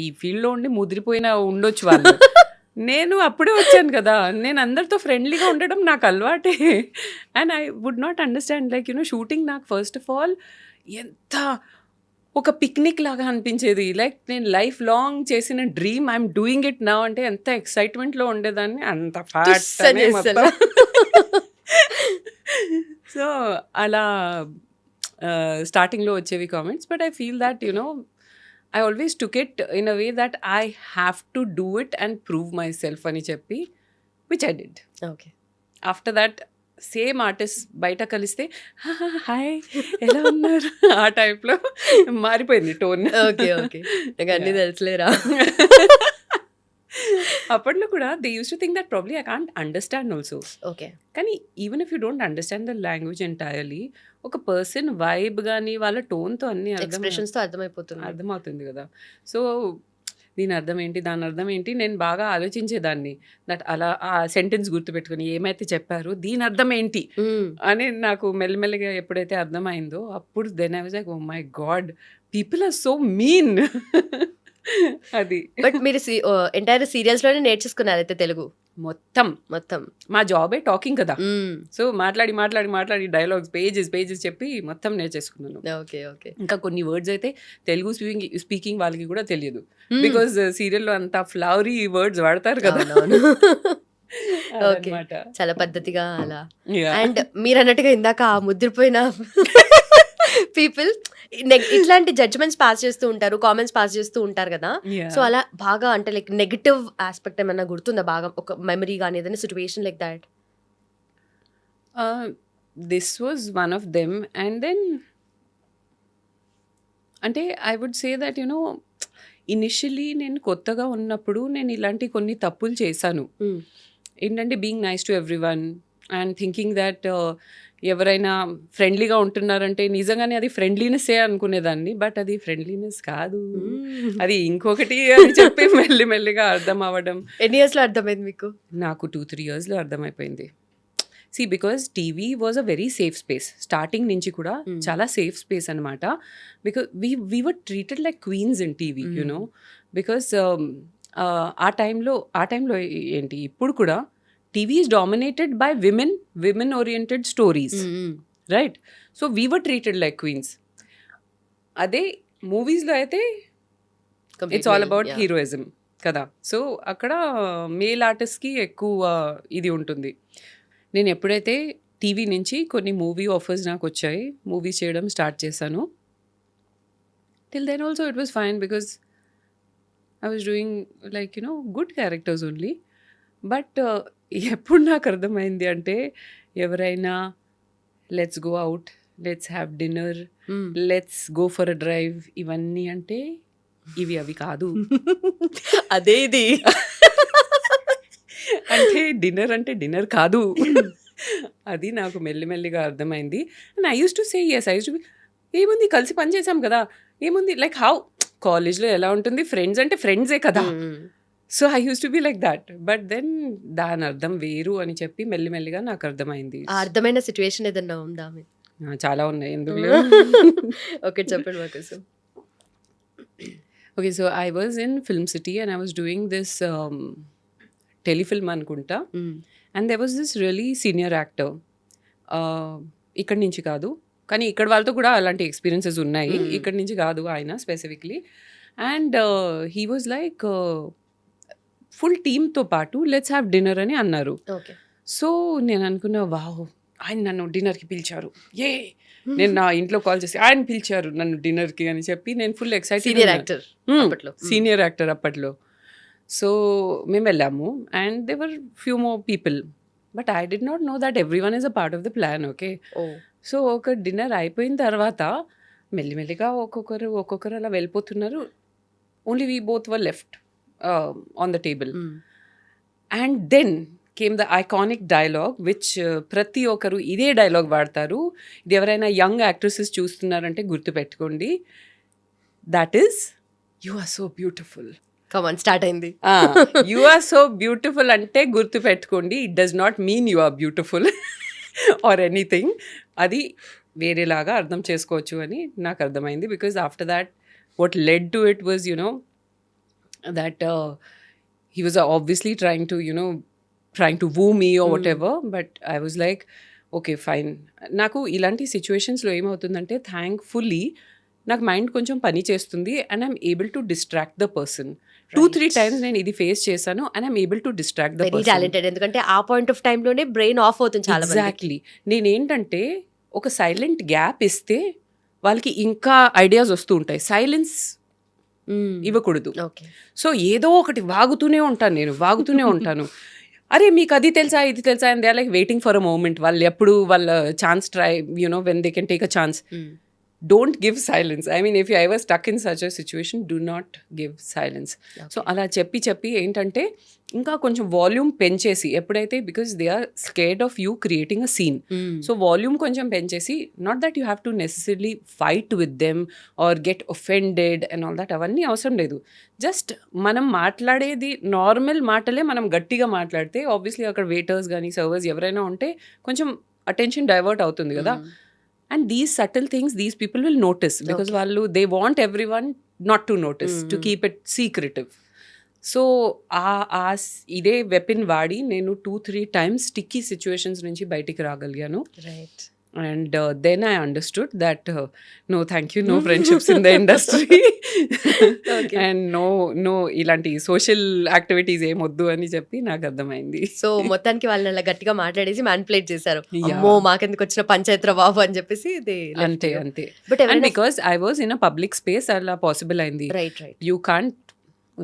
ఈ ఫీల్డ్లో ఉండి ముదిరిపోయిన ఉండొచ్చు వాళ్ళు, నేను అప్పుడే వచ్చాను కదా, నేను అందరితో ఫ్రెండ్లీగా ఉండడం నాకు అలవాటే. And I would not understand like shooting నాకు ఫస్ట్ ఆఫ్ ఆల్ ఎంత ఒక పిక్నిక్ లాగా అనిపించేది. లైక్ నేను లైఫ్ లాంగ్ చేసిన dream, I'm doing it now అంటే ఎంత ఎక్సైట్మెంట్లో ఉండేదాన్ని, అంత ఫ్యాట్. సో అలా స్టార్టింగ్లో వచ్చేవి comments. But I feel that I always took it in a way that I have to do it and prove myself అని చెప్పి, which I did. Okay. After that, same artist బయట కలిస్తే hi ఎలా ఉన్నారు ఆ టైప్లో మారిపోయింది టోన్. ఓకే ఓకే, అన్నీ తెలుసులేరా. అప్పట్లో కూడా they used to think that probably I can't understand also. Okay. కానీ even if you don't understand the language entirely, ఒక పర్సన్ వైబ్ కానీ వాళ్ళ టోన్తో అన్ని ఎక్స్ప్రెషన్స్తో అర్థమవుతుంది కదా. సో దీని అర్థం ఏంటి, దాని అర్థం ఏంటి, నేను బాగా ఆలోచించేదాన్ని. దట్ అలా ఆ సెంటెన్స్ గుర్తుపెట్టుకుని ఏమైతే చెప్పారు దీని అర్థం ఏంటి అని నాకు మెల్లమెల్లగా ఎప్పుడైతే అర్థమైందో అప్పుడు then I was like oh my God, people are so mean. అది. బట్ మీరు ఎంటైర్ సీరియల్స్లోనే నేర్చేసుకున్నారు అయితే తెలుగు మొత్తం. మా జాబే టాకింగ్ కదా, సో మాట్లాడి డైలాగ్స్ పేజెస్ చెప్పి మొత్తం నేర్చేసుకున్నాను. Okay okay. ఇంకా కొన్ని వర్డ్స్ అయితే తెలుగు స్పీకింగ్ వాళ్ళకి కూడా తెలియదు, బికాజ్ సీరియల్లో అంతా ఫ్లవరీ వర్డ్స్ వాడతారు కదా. ఓకే, అదనమాట. చాలా పద్ధతిగా అలా. Yeah. అండ్ మీరు అన్నట్టుగా ఇందాక ఆ ముద్రపోయిన పీపుల్ ఇట్లాంటి జడ్జ్మెంట్స్ పాస్ చేస్తూ ఉంటారు, కామెంట్స్ పాస్ చేస్తూ ఉంటారు కదా. Yeah. సో అలా బాగా అంటే లైక్ నెగటివ్ ఆస్పెక్ట్ ఏమైనా గుర్తుందా బాగా, ఒక మెమరీ కానీ ఏదైనా situation like that? This was one of them. And then, అంటే I would say that initially నేను కొత్తగా ఉన్నప్పుడు నేను ఇలాంటి కొన్ని తప్పులు చేశాను. ఏంటంటే being nice to every one and thinking that ఎవరైనా ఫ్రెండ్లీగా ఉంటున్నారంటే నిజంగానే అది ఫ్రెండ్లీనెస్సే అనుకునేదాన్ని. బట్ అది ఫ్రెండ్లీనెస్ కాదు, అది ఇంకొకటి అని చెప్పి మెల్లిమెల్లిగా అర్థం అవ్వడం. ఎన్ని ఇయర్స్లో అర్థమైంది మీకు? నాకు 2-3 yearsలో అర్థమైపోయింది. Because TV was a very safe space. Starting నుంచి కూడా చాలా సేఫ్ స్పేస్ అనమాట. Because we were treated like queens in TV, because ఆ టైంలో ఏంటి ఇప్పుడు కూడా TV is dominated by women oriented stories, right? So we were treated like queens. అదే మూవీస్లో అయితే ఇట్స్ ఆల్ అబౌట్ హీరోయిజం కదా. సో అక్కడ మేల్ ఆర్టిస్ట్కి ఎక్కువ ఇది ఉంటుంది. నేను ఎప్పుడైతే టీవీ నుంచి కొన్ని మూవీ ఆఫర్స్ నాకు వచ్చాయి, మూవీస్ చేయడం స్టార్ట్ చేశాను. Till then also it was fine because I was doing like good characters only. But ఎప్పుడు నాకు అర్థమైంది అంటే ఎవరైనా let's go out, let's have dinner, let's go for a drive, ఇవన్నీ అంటే ఇవి అవి కాదు. అదే ఇది అంటే డిన్నర్ కాదు. అది నాకు మెల్లిమెల్లిగా అర్థమైంది. And I use to say yes, I use to ఏముంది కలిసి పని చేసాం కదా, ఏముంది లైక్ హౌ కాలేజ్లో ఎలా ఉంటుంది, ఫ్రెండ్స్ అంటే ఫ్రెండ్సే కదా. So I use to be like that. But then దాని అర్థం వేరు అని చెప్పి మెల్లిమెల్లిగా నాకు అర్థమైంది. ఆ అర్థమైన సిచ్యువేషన్ ఏదన్నా ఉందా? చాలా ఉన్నాయి, ఎందుకు? ఓకే, చెప్పండి మా కోసం. Okay, so I was in Film City and I was doing this telefilm అనుకుంటా. And there was this really senior actor, ఇక్కడి నుంచి కాదు కానీ ఇక్కడ వాళ్ళతో కూడా అలాంటి ఎక్స్పీరియన్సెస్ ఉన్నాయి, ఇక్కడి నుంచి కాదు ఆయన specifically. And he was like full టీమ్తో పాటు లెట్స్ హ్యావ్ డిన్నర్ అని అన్నారు. సో నేను అనుకున్నా, వావ్, ఆయన నన్ను డిన్నర్కి పిలిచారు, నేను నా ఇంట్లో కాల్ చేసి ఆయన పిలిచారు నన్ను డిన్నర్కి అని చెప్పి నేను ఫుల్ ఎక్సైటెడ్. సీనియర్ యాక్టర్ అప్పట్లో. సో మేము వెళ్ళాము and they were few more people, but I did not know that every one is a part of the plan. Okay, so ఒక డిన్నర్ అయిపోయిన తర్వాత మెల్లిమెల్లిగా ఒక్కొక్కరు అలా వెళ్ళిపోతున్నారు. Only we both were left on the table. And then came the iconic dialogue which ప్రతి ఒక్కరు ఇదే డైలాగ్ వాడతారు. ఇది ఎవరైనా యంగ్ యాక్ట్రెసెస్ చూస్తున్నారంటే గుర్తుపెట్టుకోండి. That is, you are so beautiful. Come on, start అయింది. యు ఆర్ సో బ్యూటిఫుల్ అంటే గుర్తుపెట్టుకోండి, it does not mean you are beautiful or anything. అది వేరేలాగా అర్థం చేసుకోవచ్చు అని నాకు అర్థమైంది. Because after that what led to it was that he was obviously trying to woo me or whatever, but I was like, okay, fine. నాకు ఇలాంటి సిచ్యువేషన్స్లో ఏమవుతుందంటే థ్యాంక్ఫుల్లీ నాకు మైండ్ కొంచెం పని చేస్తుంది and I'm able to distract the person. 2-3 times నేను ఇది ఫేస్ చేశాను and I'm able to distract the person. Talented, ఎందుకంటే ఆ పాయింట్ ఆఫ్ టైంలోనే బ్రెయిన్ ఆఫ్ అవుతుంది చాలా. ఎగ్జాక్ట్లీ. నేనేంటంటే ఒక సైలెంట్ గ్యాప్ ఇస్తే వాళ్ళకి ఇంకా ఐడియాస్ వస్తూ ఉంటాయి. సైలెన్స్ ఇవ్వకూడదు. సో ఏదో ఒకటి వాగుతూనే ఉంటాను. అరే మీకు అది తెలుసా ఇది తెలుసా and they are like waiting for a moment. వాళ్ళు ఎప్పుడు వాళ్ళ chance try when they can take a chance. Don't give silence. I mean if you ever stuck in such a situation, do not give silence. So అలా చెప్పి ఏంటంటే ఇంకా కొంచెం volume పెంచేసి, ఎప్పుడైతే because they are scared of you creating a scene, so volume కొంచెం పెంచేసి, not that you have to necessarily fight with them or get offended and all that, అవన్నీ అవసరం లేదు. జస్ట్ మనం మాట్లాడేది నార్మల్ మాటలే మనం గట్టిగా మాట్లాడితే ఆబ్వియస్లీ అక్కడ వెయిటర్స్ కానీ సర్వర్స్ ఎవరైనా ఉంటే కొంచెం అటెన్షన్ డైవర్ట్ అవుతుంది కదా. And these subtle things, these people will notice because they want everyone not to notice, to keep it secretive. So ఇదే వెపన్ వాడి నేను 2-3 times స్టిక్కీ సిచ్యువేషన్స్ నుంచి బయటికి రాగలిగాను. Right. And then I understood that no, thank you, no friendships in the industry. Okay. And no ఇలాంటి social activities ఏమొద్దు అని చెప్పి నాకు అర్థమైంది. సో మొత్తానికి వాళ్ళని అలా గట్టిగా మాట్లాడేసి మ్యానిపులేట్ చేశారు. Yeah. అమ్మో మాకెందుకు వచ్చిన పంచాయతీ బాబు అని చెప్పేసి అంతే but and because I was in a public space అలా పాసిబుల్ అయింది. Right You can't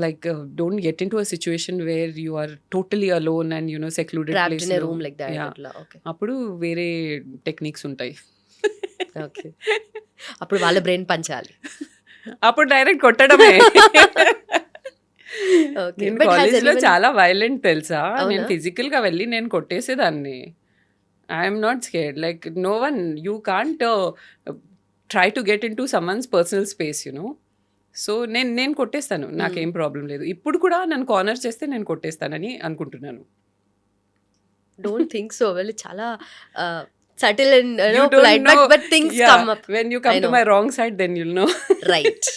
like don't get into a situation where you are totally alone and secluded trapped place in లో. Room like that Yeah. అట్లా. Okay అప్పుడు వేరే techniques ఉంటాయి. Okay అప్పుడు వాళ్ళ brain పంచాలి. అప్పుడు డైరెక్ట్ కొట్టడమే. ఓకే నేను బట్ కాలేజ్ లో చాలా వైలెంట్ తెలుసా. అవునా? నేను ఫిజికల్ గా వెళ్ళి నేను కొట్టేసేదాన్ని. I'm not scared. Like no one, you can't try to get into someone's personal space so నేను కొట్టేస్తాను, నాకేం ప్రాబ్లం లేదు. ఇప్పుడు కూడా నన్ను కార్నర్ చేస్తే నేను కొట్టేస్తానని అనుకుంటున్నాను. Don't think so. వాళ్ళు చాలా subtle and You don't polite know. But things Yeah, come up. when you come I to know. my wrong side, then you'll know. Right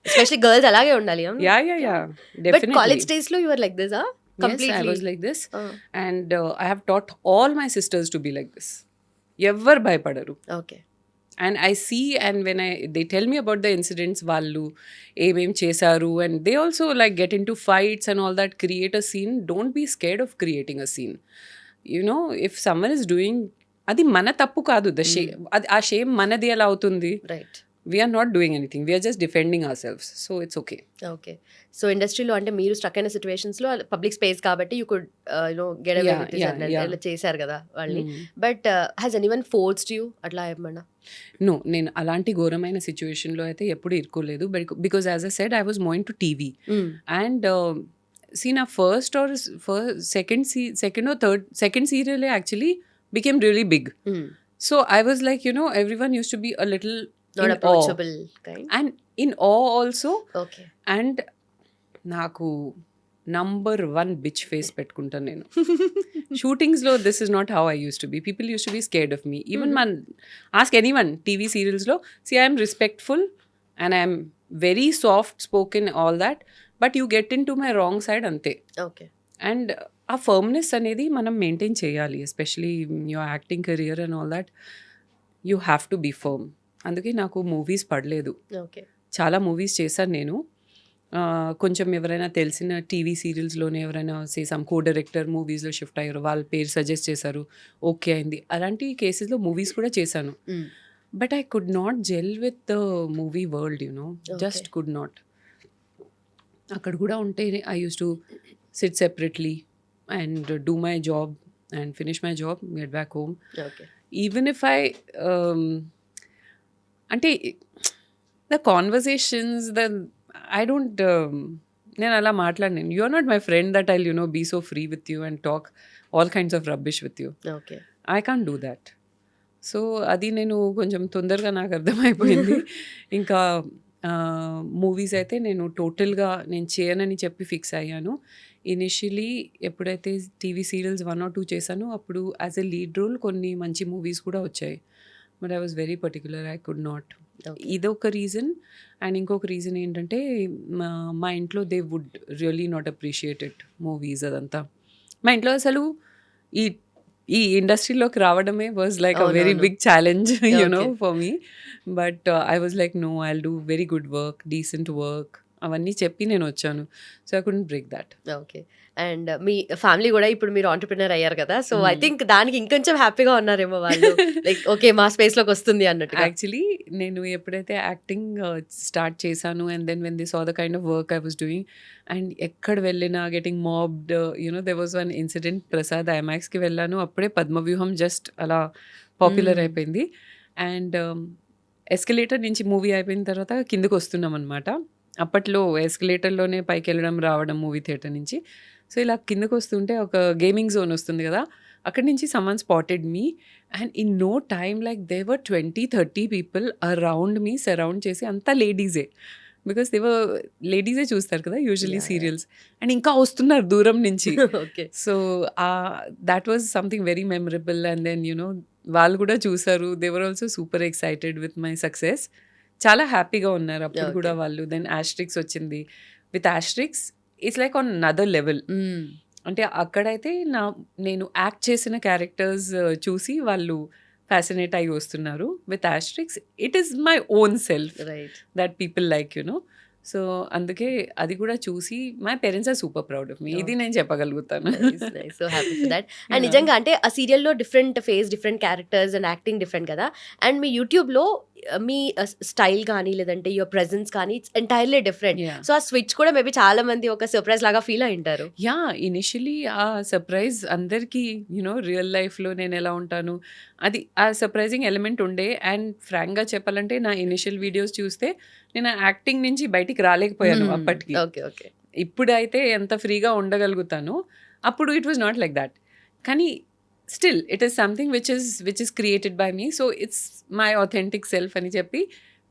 especially girls అలాగే ఉండాలి. Yeah, but definitely. College days లో you are like this Yes, I completely. was like this. And I have taught all my sisters to be like this. ఎవ్వరు భయపడరు. Okay And I see, and when they tell me about the incidents, వాళ్ళు ఏమేం చేశారు, and they also like get into fights and all that, create a scene. Don't be scared of creating a scene. If someone is doing, అది మన తప్పు కాదు. The shame, ఆ shame మనది ఎలా అవుతుంది? Right. We are not doing anything. We are just defending ourselves. So it's okay. Okay so ఇండస్ట్రీలో అంటే మీరు స్ట్రక్ అయిన సిచ్యువేషన్స్ లో పబ్లిక్ స్పేస్ కాబట్టి you could get away with this and ఇలా చేశారు కదా వాళ్ళని. But has anyone forced you అట్లా ఏమన్నా? No, నేను అలాంటి ఘోరమైన సిచ్యువేషన్లో అయితే ఎప్పుడు ఇరుకోలేదు. Because as I said, I was moving to TV. And నా first or second serial actually became really big. So I was like, everyone used to be a little not in awe. Approachable kind. And in awe also. Okay And నాకు number 1 bitch face పెట్టుకుంటాను నేను. షూటింగ్స్లో this is not how I use to be. People used to be scared of me. Even ask anyone TV సీరియల్స్లో. See I'm respectful and I'm very soft spoken, all that. But you get into my wrong side అంతే. Okay and ఆ firmness అనేది మనం maintain చేయాలి, especially your acting career and all that. You have to be firm. అందుకే నాకు movies పడలేదు. Okay చాలా movies చేశాను నేను. కొంచెం ఎవరైనా తెలిసిన టీవీ సీరియల్స్లోనే ఎవరైనా సమ్ కో డైరెక్టర్ మూవీస్లో షిఫ్ట్ అయ్యారు, వాళ్ళ పేరు సజెస్ట్ చేశారు, ఓకే అయింది. అలాంటి కేసెస్లో మూవీస్ కూడా చేశాను. But I could not gel with the movie world, just could not. అక్కడ కూడా ఉంటే I use to sit separately and do my job and finish my job, get back home. Okay even if I అంటే the conversations I don't, నేను అలా మాట్లాడినాను. You are not my friend that I'll be so free with you and talk all kinds of rubbish with you. Okay I can't do that. So అది నేను కొంచెం తొందరగా నాకు అర్థమైపోయింది. ఇంకా మూవీస్ అయితే నేను టోటల్గా నేను చేయనని చెప్పి ఫిక్స్ అయ్యాను. ఇనిషియలీ ఎప్పుడైతే టీవీ సీరియల్స్ 1 or 2 చేశానో అప్పుడు యాజ్ ఎ లీడ్ రోల్ కొన్ని మంచి మూవీస్ కూడా వచ్చాయి. But I was very particular, I could not. ఇదొక రీజన్. అండ్ ఇంకొక రీజన్ ఏంటంటే మా ఇంట్లో they would really not appreciate it, movies అదంతా. మా ఇంట్లో అసలు ఈ ఇండస్ట్రీలోకి రావడమే was like a very big challenge for me. But I was like no, I will do very good work, decent work అవన్నీ చెప్పి నేను వచ్చాను. So I couldn't break that. Okay and మీ ఫ్యామిలీ కూడా ఇప్పుడు మీరు ఆంటర్‌ప్రెన్యూర్ అయ్యారు కదా, సో ఐ థింక్ దానికి ఇంకొంచెం హ్యాపీగా ఉన్నారేమో వాళ్ళు, లైక్ ఓకే మా స్పేస్లోకి వస్తుంది అన్నట్టుగా. యాక్చువల్లీ నేను ఎప్పుడైతే యాక్టింగ్ స్టార్ట్ చేశాను and then when they saw the kind of work I was doing and ఎక్కడ వెళ్ళినా getting mobbed, there was one incident. Prasad ఐమాక్స్కి వెళ్ళాను, అప్పుడే పద్మవ్యూహం జస్ట్ అలా పాపులర్ అయిపోయింది. అండ్ ఎస్కలేటర్ నుంచి మూవీ అయిపోయిన తర్వాత కిందకు వస్తున్నాం అనమాట. అప్పట్లో ఎస్కలేటర్లోనే పైకి వెళ్ళడం రావడం మూవీ థియేటర్ నుంచి. సో ఇలా కిందకు వస్తుంటే ఒక గేమింగ్ జోన్ వస్తుంది కదా, అక్కడి నుంచి someone spotted me and in no time like there were 20-30 people around me, surround చేసి, అంతా లేడీసే. బికాస్ దేవర్ లేడీసే చూస్తారు కదా యూజువలీ సీరియల్స్, అండ్ ఇంకా వస్తున్నారు దూరం నుంచి. Okay so that was something very memorable. And then వాళ్ళు కూడా చూసారు, they were also super excited with my success. చాలా హ్యాపీగా ఉన్నారు అప్పుడు కూడా వాళ్ళు. దెన్ ఆస్ట్రిక్స్ వచ్చింది. With Astrix it's like on another level. అంటే అక్కడైతే నేను యాక్ట్ చేసిన క్యారెక్టర్స్ చూసి వాళ్ళు ఫ్యాసినేట్ అయ్యి వస్తున్నారు. With Astrix it is my own self right. That people like so అందుకే అది కూడా చూసి my parents are super proud of me. ఇది నేను చెప్పగలుగుతాను. So happy for that. And నిజంగా అంటే ఆ సీరియల్లో different face, different characters and acting different కదా. అండ్ మీ యూట్యూబ్లో మీ స్టైల్ కానీ లేదంటే యువర్ ప్రెజెన్స్ కానీ it's entirely different. Yeah. So ఆ స్విచ్ కూడా మేబీ చాలా మంది ఒక సర్ప్రైజ్ లాగా ఫీల్ అయి ఉంటారు. యా ఇనిషియలీ ఆ సర్ప్రైజ్ అందరికీ రియల్ లైఫ్లో నేను ఎలా ఉంటాను అది ఆ సర్ప్రైజింగ్ ఎలిమెంట్ ఉండే. అండ్ ఫ్రాంక్గా చెప్పాలంటే నా ఇనిషియల్ వీడియోస్ చూస్తే నేను యాక్టింగ్ నుంచి బయటికి రాలేకపోయాను అప్పటికి. Okay okay. ఇప్పుడైతే ఎంత ఫ్రీగా ఉండగలుగుతాను, అప్పుడు it was not like that. కానీ still it is something which is created by me. So it's my authentic self అని చెప్పి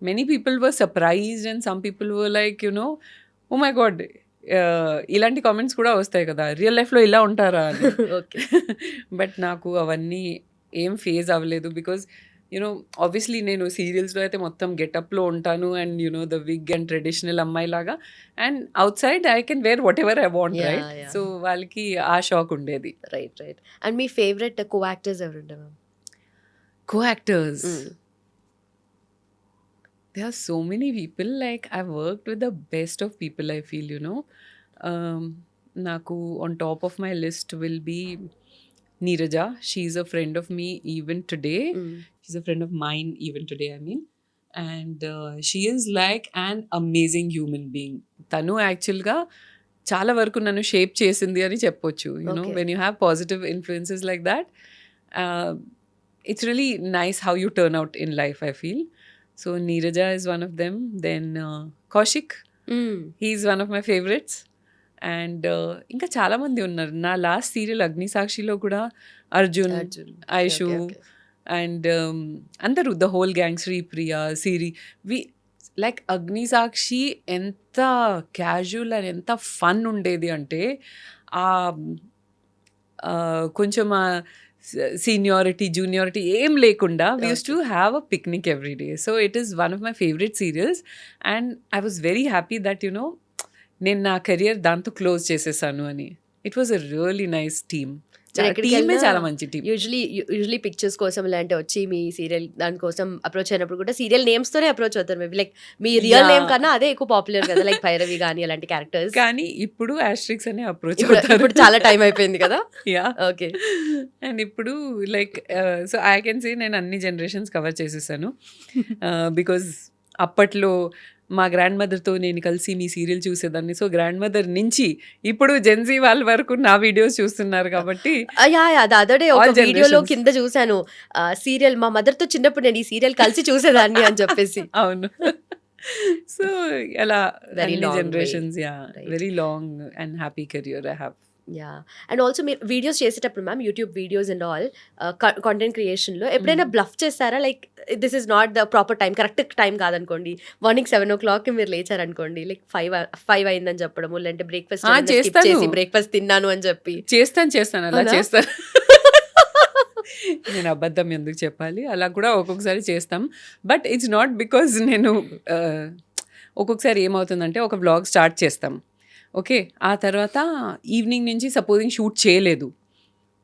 many people were surprised and some people were like oh my God, ఇలాంటి comments కూడా వస్తాయి కదా, real లైఫ్లో ఇలా ఉంటారా అని. ఓకే. బట్ నాకు అవన్నీ ఏం ఫేజ్ అవ్వలేదు. బికాజ్ ఆబ్వియస్లీ నేను సీరియల్స్లో అయితే మొత్తం గెటప్లో ఉంటాను and the wig and traditional అమ్మాయి లాగా. And outside I can wear whatever I want, Yeah, right? yeah. So వాళ్ళకి ఆ షాక్ ఉండేది. Right right. అండ్ మీ ఫేవరెట్ కో యాక్టర్స్ ఎవరుంటారు? Co-actors. There are so many people. Like I've worked with the best of people. I feel Naku on top of my list will be Neeraja. She's a friend of me even today. She's a friend of mine even today. I mean, and she is like an amazing human being. Tanu actually ga చాలా వరకు నన్ను shape చేసింది అని చెప్పొచ్చు. Okay. When you have positive influences like that, it's really nice how you turn out in life, I feel. So Neeraja is one of them. Then Kaushik, he's one of my favorites. And ఇంకా చాలా మంది ఉన్నారు. నా last serial అగ్నిసాక్షిలో కూడా Arjun, Aishu and అందరూ the whole gang, Sripriya, Siri. Like Agnisakshi ఎంత casual and ఎంత ఫన్ ఉండేది అంటే కొంచెం సీనియారిటీ జూనియారిటీ ఏం లేకుండా we use to have a picnic every day. So it is one of my favourite serials and I was very happy that నేను నా career దాంతో క్లోజ్ చేసేసాను అని. It was a really nice team. టీమే చాలా మంచి టీమ్. యూజువలీ పిక్చర్స్ కోసం ఇలాంటి వచ్చి మీ సీరియల్ దానికోసం అప్రోచ్ అయినప్పుడు కూడా సీరియల్ నేమ్స్ తోనే అప్రోచ్ అవుతారు మేబీ. లైక్ మీ రియల్ నేమ్ కన్నా అదే ఎక్కువ పాపులర్ కదా, లైక్ భైరవి కానీ అలాంటి క్యారెక్టర్స్. కానీ ఇప్పుడు ఆస్ట్రిక్స్ అనే అప్రోచ్ అవుతారు. ఇప్పుడు చాలా టైం అయిపోయింది కదా. Yeah okay. అండ్ ఇప్పుడు లైక్ సో ఐ కెన్ సే నేను అన్ని జనరేషన్స్ కవర్ చేసేసాను. బికాజ్ అప్పట్లో మా గ్రాండ్ మదర్తో నేను కలిసి మీ సీరియల్ చూసేదాన్ని. సో గ్రాండ్ మదర్ నుంచి ఇప్పుడు జెన్జీ వాళ్ళ వరకు నా వీడియోస్ చూస్తున్నారు కాబట్టి. అదే ఒక వీడియోలో కింద చూసాను సీరియల్ మా మదర్ తో చిన్నప్పుడు నేను ఈ సీరియల్ కలిసి చూసేదాన్ని అని చెప్పేసి. అవును. సో అలా Very long way. Generations. Yeah Right. Very long and happy career I have. Yeah. And also మీరు వీడియోస్ చేసేటప్పుడు ma'am, YouTube videos and all content క్రియేషన్లో ఎప్పుడైనా బ్లఫ్ చేస్తారా? Like this is not the proper time, correct time కాదనుకోండి, morning 7 o'clock మీరు లేచారనుకోండి, like 5 అయిందని చెప్పడము, లేదంటే బ్రేక్ఫాస్ట్ చేసి బ్రేక్ఫాస్ట్ తిన్నాను అని చెప్పి. చేస్తాను అలా చేస్తాను. నేను అబద్ధం ఎందుకు చెప్పాలి, అలా కూడా ఒక్కొక్కసారి చేస్తాం. బట్ ఇట్స్ నాట్ బికాజ్ నేను ఒక్కొక్కసారి ఏమవుతుందంటే ఒక వ్లాగ్ స్టార్ట్ చేస్తాం, ఓకే, ఆ తర్వాత ఈవినింగ్ నుంచి సపోజింగ్ షూట్ చేయలేదు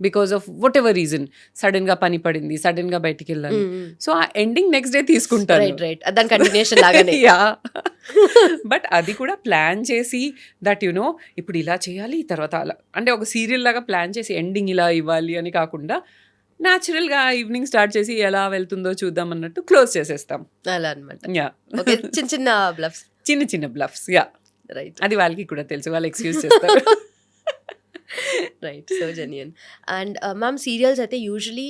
because of what ever reason, సడన్గా పని పడింది, సడన్గా బయటికి వెళ్ళాలి. సో ఆ ఎండింగ్ నెక్స్ట్ డే తీసుకుంటారు. రైట్. దాని కంటిన్యూషన్ లాగానే. యా. బట్ అది కూడా ప్లాన్ చేసి దట్ ఇప్పుడు ఇలా చేయాలి, తర్వాత అలా, అంటే ఒక సీరియల్ లాగా ప్లాన్ చేసి ఎండింగ్ ఇలా ఇవ్వాలి అని కాకుండా న్యాచురల్గా ఈవినింగ్ స్టార్ట్ చేసి ఎలా వెళ్తుందో చూద్దాం అన్నట్టు క్లోజ్ చేసేస్తాం. అలా అనమాట. యా. ఓకే. చిన్న బ్లఫ్స్. చిన్న బ్లఫ్స్. యా. రైట్. అది వాళ్ళకి కూడా తెలుసు, వాళ్ళు ఎక్స్క్యూజ్ చేస్తారు. Right. So genuine. And ma'am serials అయితే యూజువలీ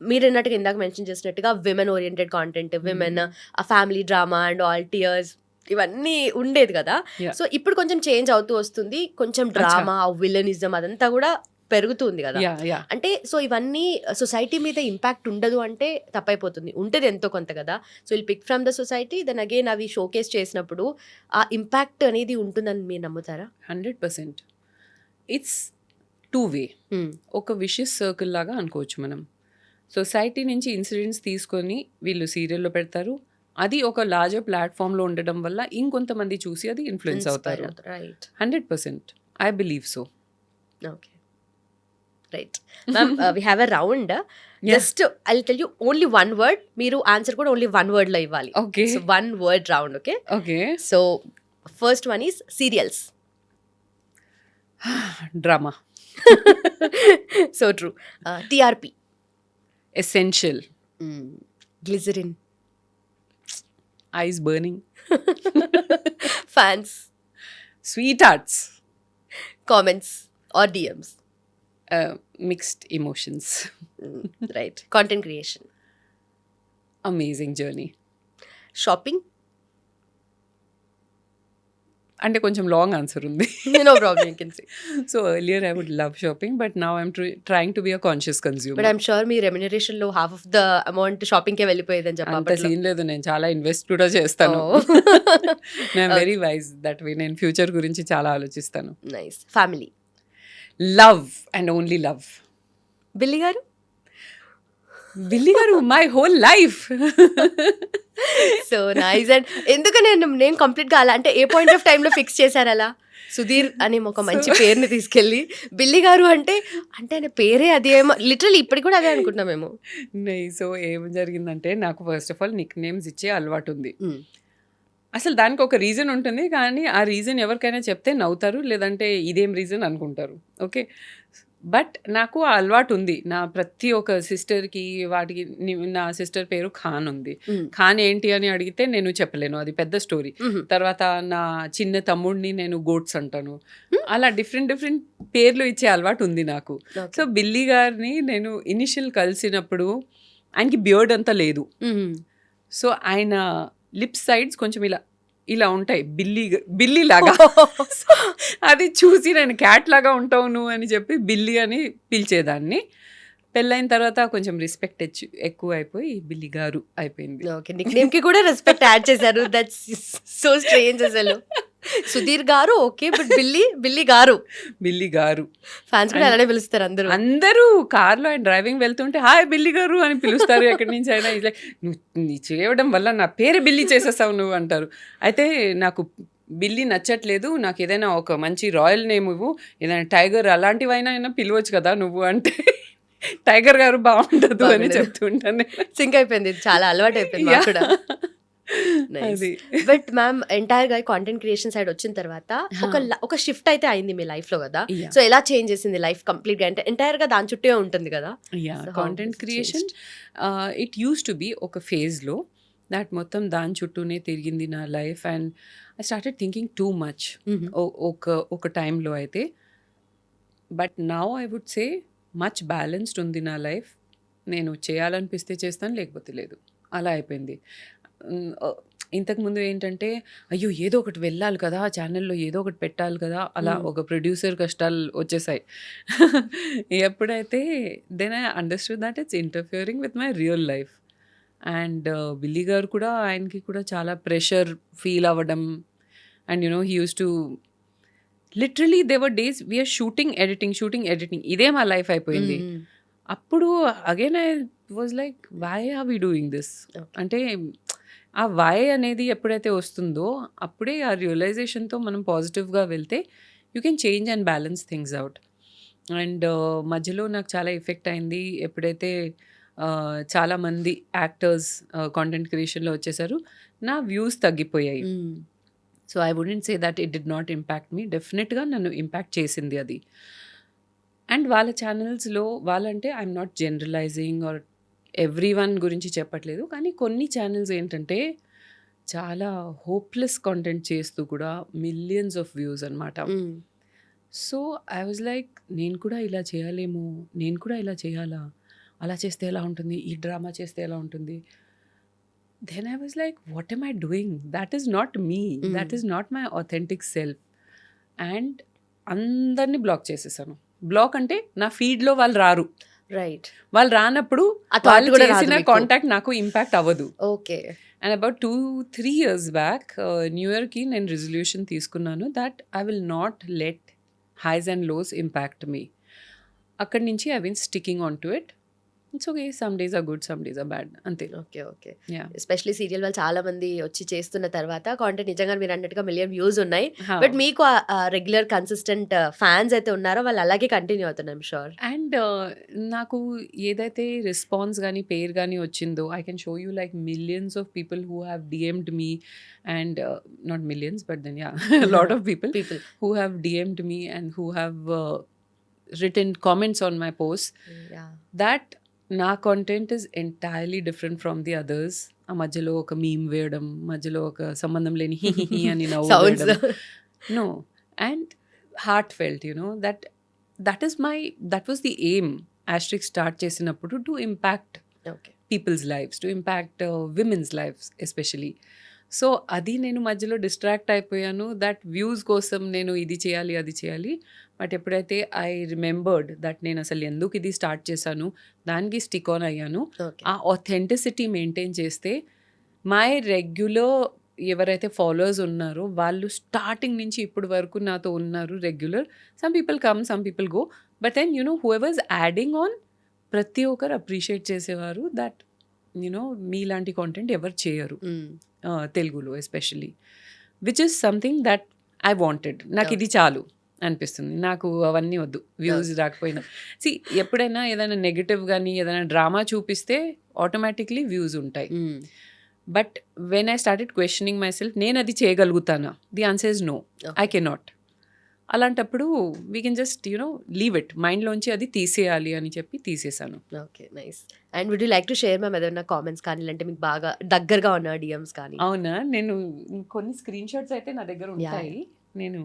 మీరు అన్నట్టుగా ఇందాక మెన్షన్ చేసినట్టుగా విమెన్ ఓరియంటెడ్ కాంటెంట్, విమెన్ ఆ family drama and all tears ఇవన్నీ ఉండేది కదా. Yeah. సో ఇప్పుడు కొంచెం చేంజ్ అవుతూ వస్తుంది, కొంచెం డ్రామా, విలనిజం అదంతా కూడా పెరుగుతుంది కదా. యా. అంటే సో ఇవన్నీ సొసైటీ మీద ఇంపాక్ట్ ఉండదు అంటే తప్పైపోతుంది, ఉంటుంది ఎంతో కొంత కదా. So will pick from the society, then again అవి షోకేస్ చేసినప్పుడు ఆ ఇంపాక్ట్ అనేది ఉంటుందని మీరు నమ్ముతారా? 100%. It's two way. ఒక విషియస్ సర్కిల్ లాగా అనుకోవచ్చు మనం. సొసైటీ నుంచి ఇన్సిడెంట్స్ తీసుకొని వీళ్ళు సీరియల్లో పెడతారు, అది ఒక లార్జర్ ప్లాట్ఫామ్లో ఉండడం వల్ల ఇంకొంతమంది చూసి అది ఇన్ఫ్లుయెన్స్ అవుతారు. Right. 100%. I believe so. Okay. Right ma'am we have a round just I tell you only one word, మీరు ఆన్సర్ కూడా ఓన్లీ వన్ వర్డ్ లో ఇవ్వాలి. Okay. So one word round. Okay, Okay. So first one is serials. Drama. So true. TRP. Essential. Glycerine. Eyes burning. Fans. Sweethearts. Comments or DMs. Mixed emotions. Right. Content creation. Amazing journey. Shopping. అంటే కొంచెం long answer ఉంది. No problem, you can say. So earlier I would love shopping, but now I'm trying to be a conscious but consumer. I'm sure మీ remuneration లో half of the amount shopping కే వెళ్ళిపోయేదని అంత చెప్పి. Scene లేదు, నేను చాలా ఇన్వెస్ట్ కూడా చేస్తాను. Oh. నేను వెరీ వైజ్ దట్ వే. నేను ఫ్యూచర్ గురించి చాలా ఆలోచిస్తాను. Nice. Family. Love and only love. బిల్లి గారు. బిల్లి గారు my whole life. So nice. And ఎందుకని నేను కంప్లీట్ గా అలా అంటే ఏ పాయింట్ ఆఫ్ టైంలో ఫిక్స్ చేశారు అలా సుధీర్ అని ఒక మంచి పేరుని తీసుకెళ్ళి బిల్లి గారు అంటే ఆయన పేరే అదేమో లిటరల్లీ ఇప్పటికి కూడా అదే అనుకుంటున్నాం మేము. సో ఏం జరిగిందంటే నాకు first of all Nick names ఇచ్చే అలవాటు ఉంది. అసలు దానికి ఒక రీజన్ ఉంటుంది, కానీ ఆ రీజన్ ఎవరికైనా చెప్తే నవ్వుతారు, లేదంటే ఇదేం రీజన్ అనుకుంటారు. ఓకే, బట్ నాకు ఆ అలవాటు ఉంది. నా ప్రతి ఒక్క సిస్టర్కి వాటికి నా సిస్టర్ పేరు ఖాన్ ఉంది. ఖాన్ ఏంటి అని అడిగితే నేను చెప్పలేను, అది పెద్ద స్టోరీ. తర్వాత నా చిన్న తమ్ముడిని నేను గోట్స్ అంటాను. అలా డిఫరెంట్ డిఫరెంట్ పేర్లు ఇచ్చే అలవాటు ఉంది నాకు. సో బిల్లి గారిని నేను ఇనిషియల్ కలిసినప్పుడు ఆయనకి బియర్డ్ అంతా లేదు. సో ఆయన లిప్ సైడ్స్ కొంచెం ఇలా ఇలా ఉంటాయి, బిల్లి లాగా. అది చూసి నేను క్యాట్ లాగా ఉంటావు నువ్వు అని చెప్పి బిల్లి అని పిలిచేదాన్ని. పెళ్ళైన తర్వాత కొంచెం రెస్పెక్ట్ ఎక్కువ అయిపోయి బిల్లి గారు అయిపోయింది. ఓకే, నిక్ నేమ్ కి కూడా రెస్పెక్ట్ యాడ్ చేశారు. దట్స్ సో స్ట్రేంజ్ అసలు. సుధీర్ గారు ఓకే, బట్ బిల్లి గారు. బిల్లి గారు ఫ్యాన్స్ కూడా అలానే పిలుస్తారు అందరూ. అందరూ కార్లో ఆయన డ్రైవింగ్ వెళ్తుంటే హాయ్ బిల్లి గారు అని పిలుస్తారు ఎక్కడి నుంచి అయినా. ఇలా నువ్వు చేయడం వల్ల నా పేరు బిల్లి చేసేసావు నువ్వు అంటారు. అయితే నాకు బిల్లి నచ్చట్లేదు, నాకు ఏదైనా ఒక మంచి రాయల్ నేమ్ ఇవ్వు, ఏదైనా టైగర్ అలాంటివైనా పిలవచ్చు కదా నువ్వు అంటే టైగర్ గారు బాగుండదు అని చెప్తుంటాను. సింక్ అయిపోయింది, చాలా అలవాటు అయిపోయింది మాకు కూడా. బట్ మ్యామ్ ఎంటైర్ గా కాంటెంట్ క్రియేషన్ సైడ్ వచ్చిన తర్వాత ఒక షిఫ్ట్ అయితే అయింది మీ లైఫ్ లో కదా. సో ఎలా చేంజ్ చేసింది లైఫ్ కంప్లీట్ గా? అంటే ఎంటైర్ గా దాని చుట్టే ఉంటుంది కదా. Content creation it used to be ఒక ఫేజ్ లో దాట్ మొత్తం దాని చుట్టూనే తిరిగింది నా life. And I started thinking too much ఒక టైంలో అయితే. But now I would say much balanced ఉంది నా లైఫ్. నేను చేయాలనిపిస్తే చేస్తాను, లేకపోతే లేదు, అలా అయిపోయింది. ఇంతకుముందు ఏంటంటే అయ్యో ఏదో ఒకటి వెళ్ళాలి కదా, ఛానల్లో ఏదో ఒకటి పెట్టాలి కదా, అలా ఒక ప్రొడ్యూసర్ కష్టాలు వచ్చేసాయి. ఎప్పుడైతే then I understood that it's interfering with my real life. And బిల్లి గారు కూడా ఆయనకి కూడా చాలా ప్రెషర్ ఫీల్ అవ్వడం. And you know he used to literally there were days we are shooting editing ఇదే మా లైఫ్ అయిపోయింది. అప్పుడు again I was like why are we doing this అంటే ఆ వై అనేది ఎప్పుడైతే వస్తుందో అప్పుడే ఆ రియలైజేషన్తో మనం పాజిటివ్గా వెళ్తే you can change and balance things out. And మధ్యలో నాకు చాలా ఎఫెక్ట్ అయింది ఎప్పుడైతే చాలామంది యాక్టర్స్ కాంటెంట్ క్రియేషన్లో వచ్చేసారు, నా వ్యూస్ తగ్గిపోయాయి. So I wouldn't say that it did not impact me, డెఫినెట్గా నన్ను ఇంపాక్ట్ చేసింది అది. అండ్ వాళ్ళ ఛానల్స్లో వాళ్ళంటే I'm not generalizing or every one గురించి చెప్పట్లేదు, కానీ కొన్ని ఛానల్స్ ఏంటంటే చాలా హోప్లెస్ కాంటెంట్ చేస్తూ కూడా మిలియన్స్ ఆఫ్ వ్యూస్ అనమాట. సో ఐ వాజ్ లైక్ నేను కూడా ఇలా చేయాలేమో, నేను కూడా ఇలా చేయాలా, అలా చేస్తే ఎలా ఉంటుంది, ఈ డ్రామా చేస్తే ఎలా ఉంటుంది. Then I was like what am I doing, that is not me, that is not my authentic self. And అందరినీ బ్లాక్ చేసేసాను. బ్లాక్ అంటే నా ఫీడ్లో వాళ్ళు రారు, రైట్? వాళ్ళు రానప్పుడు వాళ్ళు చేసిన కాంటాక్ట్ నాకు ఇంపాక్ట్ అవ్వదు. Okay. And about 2-3 years back new ఇయర్కి నేను రిజల్యూషన్ తీసుకున్నాను that I will not let highs and lows impact me. అక్కడి నుంచి I been sticking on to it. It's okay, some days are good, some days are bad, అంతే. Okay. Okay. Yeah. Especially serial వాళ్ళు చాలా మంది వచ్చి చేస్తున్న తర్వాత content నిజంగా మీరు అన్నట్టుగా మిలియన్ వ్యూస్ ఉన్నాయి. బట్ మీకు రెగ్యులర్ కన్సిస్టెంట్ ఫ్యాన్స్ అయితే ఉన్నారో వాళ్ళు అలాగే కంటిన్యూ అవుతున్నారు, ఐమ్ షూర్. అండ్ నాకు ఏదైతే రెస్పాన్స్ కానీ పేరు కానీ వచ్చిందో, I can show you like millions of people who have DM'd me, and not millions but then yeah lot of people who have DM'd me and who have written comments on my posts, that నా content is entirely different from the others. ఆ మధ్యలో ఒక meme వేయడం, మధ్యలో ఒక సంబంధం లేని హి హి హి అని నవ్వు Sounds. వేయడం. No, and heartfelt, you know, that was the aim. Asterisk start చేసినప్పుడు to impact okay. people's lives, to impact women's lives especially. So అది నేను మధ్యలో డిస్ట్రాక్ట్ అయిపోయాను, దట్ వ్యూస్ కోసం నేను ఇది చేయాలి అది చేయాలి. బట్ ఎప్పుడైతే ఐ రిమెంబర్డ్ దట్ నేను అసలు ఎందుకు ఇది స్టార్ట్ చేశాను, దానికి స్టిక్ ఆన్ అయ్యాను. ఓకే. ఆ ఆథెంటిసిటీ మెయింటైన్ చేస్తే మై రెగ్యులర్ ఎవరైతే ఫాలోవర్స్ ఉన్నారో వాళ్ళు స్టార్టింగ్ నుంచి ఇప్పుడు వరకు నాతో ఉన్నారు regular. Some people come, some people go, but then you know whoever's adding on ప్రతి ఒక్కరు అప్రిషియేట్ చేసేవారు దట్ యునో మీలాంటి కాంటెంట్ ఎవరు చేయరు తెలుగులో especially, which is something that I wanted. నాకు ఇది చాలు అనిపిస్తుంది, నాకు అవన్నీ వద్దు వ్యూస్ రాకపోయినా. సి ఎప్పుడైనా ఏదైనా నెగటివ్ కానీ ఏదైనా డ్రామా చూపిస్తే ఆటోమేటిక్లీ వ్యూస్ ఉంటాయి. But when I started questioning myself, నేను అది చేయగలుగుతానా? The answer is no, I cannot. అలాంటప్పుడు we can just you know leave it, మైండ్లోంచి అది తీసేయాలి అని చెప్పి తీసేసాను. Okay, nice. And would you like to share ma'am ఏదైనా కామెంట్స్ కానీ, లేదంటే మీకు బాగా దగ్గరగా ఉన్న డిఎమ్స్ కానీ? అవునా, నేను కొన్ని స్క్రీన్ షాట్స్ అయితే నా దగ్గర ఉంటాయి. నేను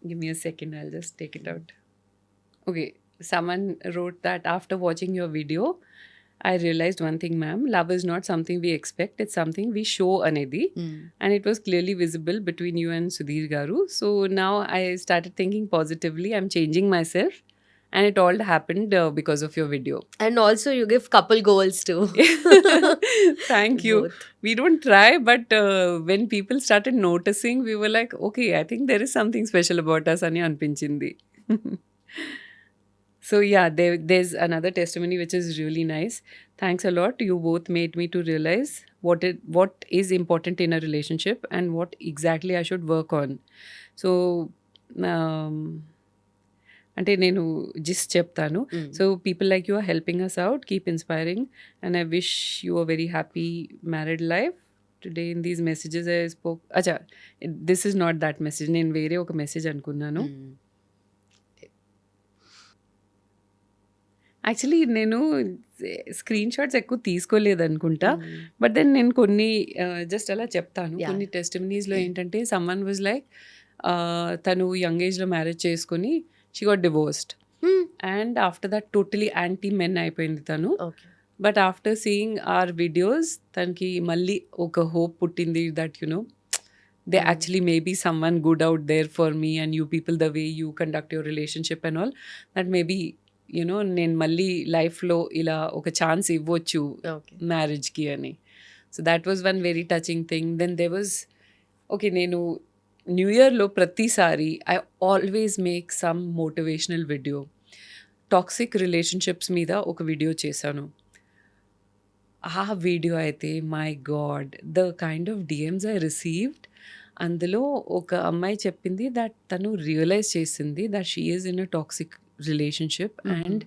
give me a second, I'll just take it out. Okay, someone wrote that after watching your video I realized one thing, ma'am, love is not something we expect, it's something we show అనేది. And it was clearly visible between you and Sudhir garu. So now I started thinking positively, I'm changing myself, and it all happened because of your video. And also you give couple goals too. Thank you. Both. We don't try, but when people started noticing, we were like, okay, I think there is something special about us ani anpinchindi. So yeah, there's another testimony which is really nice. Thanks a lot. You both made me to realize what is important in a relationship and what exactly I should work on. So అంటే నేను gist చెప్తాను. So people like you are helping us out, keep inspiring, and I wish you a very happy married life. Today in these messages I spoke, అచ్చా this is not that message, నేను వేరే ఒక message అనుకున్నాను. Actually నేను screen shots ఎక్కువ తీసుకోలేదు అనుకుంటా, but then నేను కొన్ని జస్ట్ అలా చెప్తాను. కొన్ని టెస్టిమనీస్లో ఏంటంటే సమ్మన్ వాజ్ లైక్, తను యంగ్ ఏజ్లో మ్యారేజ్ చేసుకొని she got divorced, and after that totally anti men అయిపోయింది తను. But after seeing our videos తనకి మళ్ళీ ఒక హోప్ పుట్టింది that you know they actually may be someone good out there for me, and you people, the way you conduct your relationship and all, that maybe you know నేను మళ్ళీ లైఫ్లో ఇలా ఒక chance ఇవ్వచ్చు మ్యారేజ్కి అని. So that was one very touching thing. Then they was okay, నేను new ఇయర్లో ప్రతిసారి I always make some motivational video. Toxic relationships మీద ఒక వీడియో చేశాను. ఆ వీడియో అయితే my god, the kind of DMs I received. అందులో ఒక అమ్మాయి చెప్పింది దట్ తను రియలైజ్ చేసింది that she is in a toxic relationship and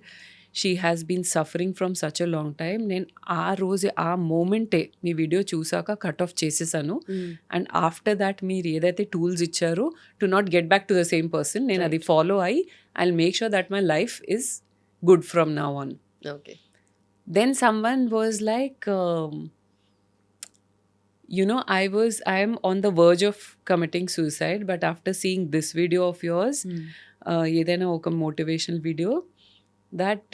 she has been suffering from such a long time. నేను ఆ రోజే ఆ మూమెంటే మీ వీడియో చూసాక కట్ ఆఫ్ చేసేసాను. అండ్ ఆఫ్టర్ దాట్ మీరు ఏదైతే టూల్స్ ఇచ్చారో to not get back to the same person, నేను అది ఫాలో అయ్యి I will make sure that my life is good from now on. Okay. Then someone was like, you know, I am on the verge of committing suicide, but after seeing this video of yours, ఏదైనా ఒక motivational video, that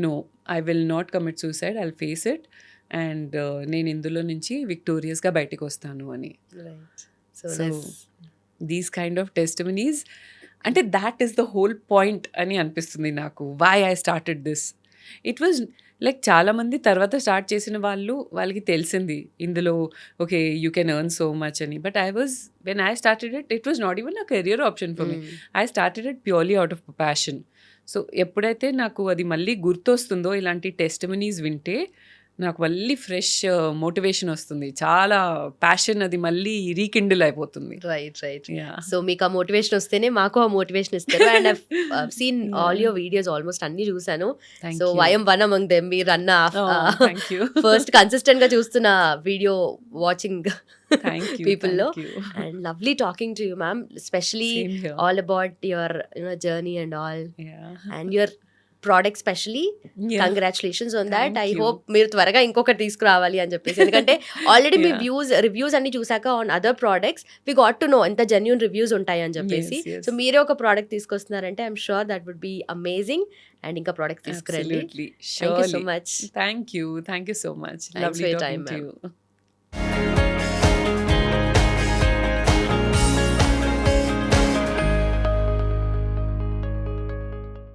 no, I will not commit suicide, I'll face it, and నేను ఇందులో నుంచి విక్టోరియస్గా బయటకు వస్తాను అని. So these kind of testimonies, అంటే that is the whole point అని అనిపిస్తుంది నాకు, why I started this. It was like చాలామంది తర్వాత స్టార్ట్ చేసిన వాళ్ళకి తెలిసింది ఇందులో okay you can earn so much అని. But when I started it was not even a career option for me. I started it purely out of passion. So ఎప్పుడైతే నాకు అది మళ్ళీ గుర్తొస్తుందో ఇలాంటి టెస్టిమనీస్ వింటే నాకు మళ్ళీ ఫ్రెష్ మోటివేషన్ వస్తుంది. చాలా ప్యాషన్ అది మళ్ళీ రీకిండిల్ అయిపోతుంది. రైట్. Yeah. సో మీకు ఆ మోటివేషన్ వస్తేనే మాకు ఆ మోటివేషన్ ఇస్తారు. And seen all your videos almost అన్ని చూసాను. Thank so you. I'm one among them. మీరు అన్న Oh, thank you. First consistent గా చూస్తున్న video watching Thank you. people లో. Thank you. And lovely talking to you, ma'am, especially Same here. all about your journey and all, Yeah. and your product specially. Yeah. Congratulations on that. Thank I you. hope మీరు త్వరగా ఇంకొకటి తీసుకురావాలి అని చెప్పేసి, ఎందుకంటే already మీ Yeah. Reviews అన్ని చూసాక on other products we got to know ఎంత జెన్యూన్ రివ్యూస్ ఉంటాయి అని చెప్పేసి. Yes. సో మీరే ఒక ప్రోడక్ట్ తీసుకొస్తున్నారంటే I'm sure that would be amazing. And ఇంకా ప్రోడక్ట్ తీసుకురండి. Absolutely. Thank you so Surely. much. Thank you. Thank you so much. Thanks Lovely for your talking time, to ma'am. you.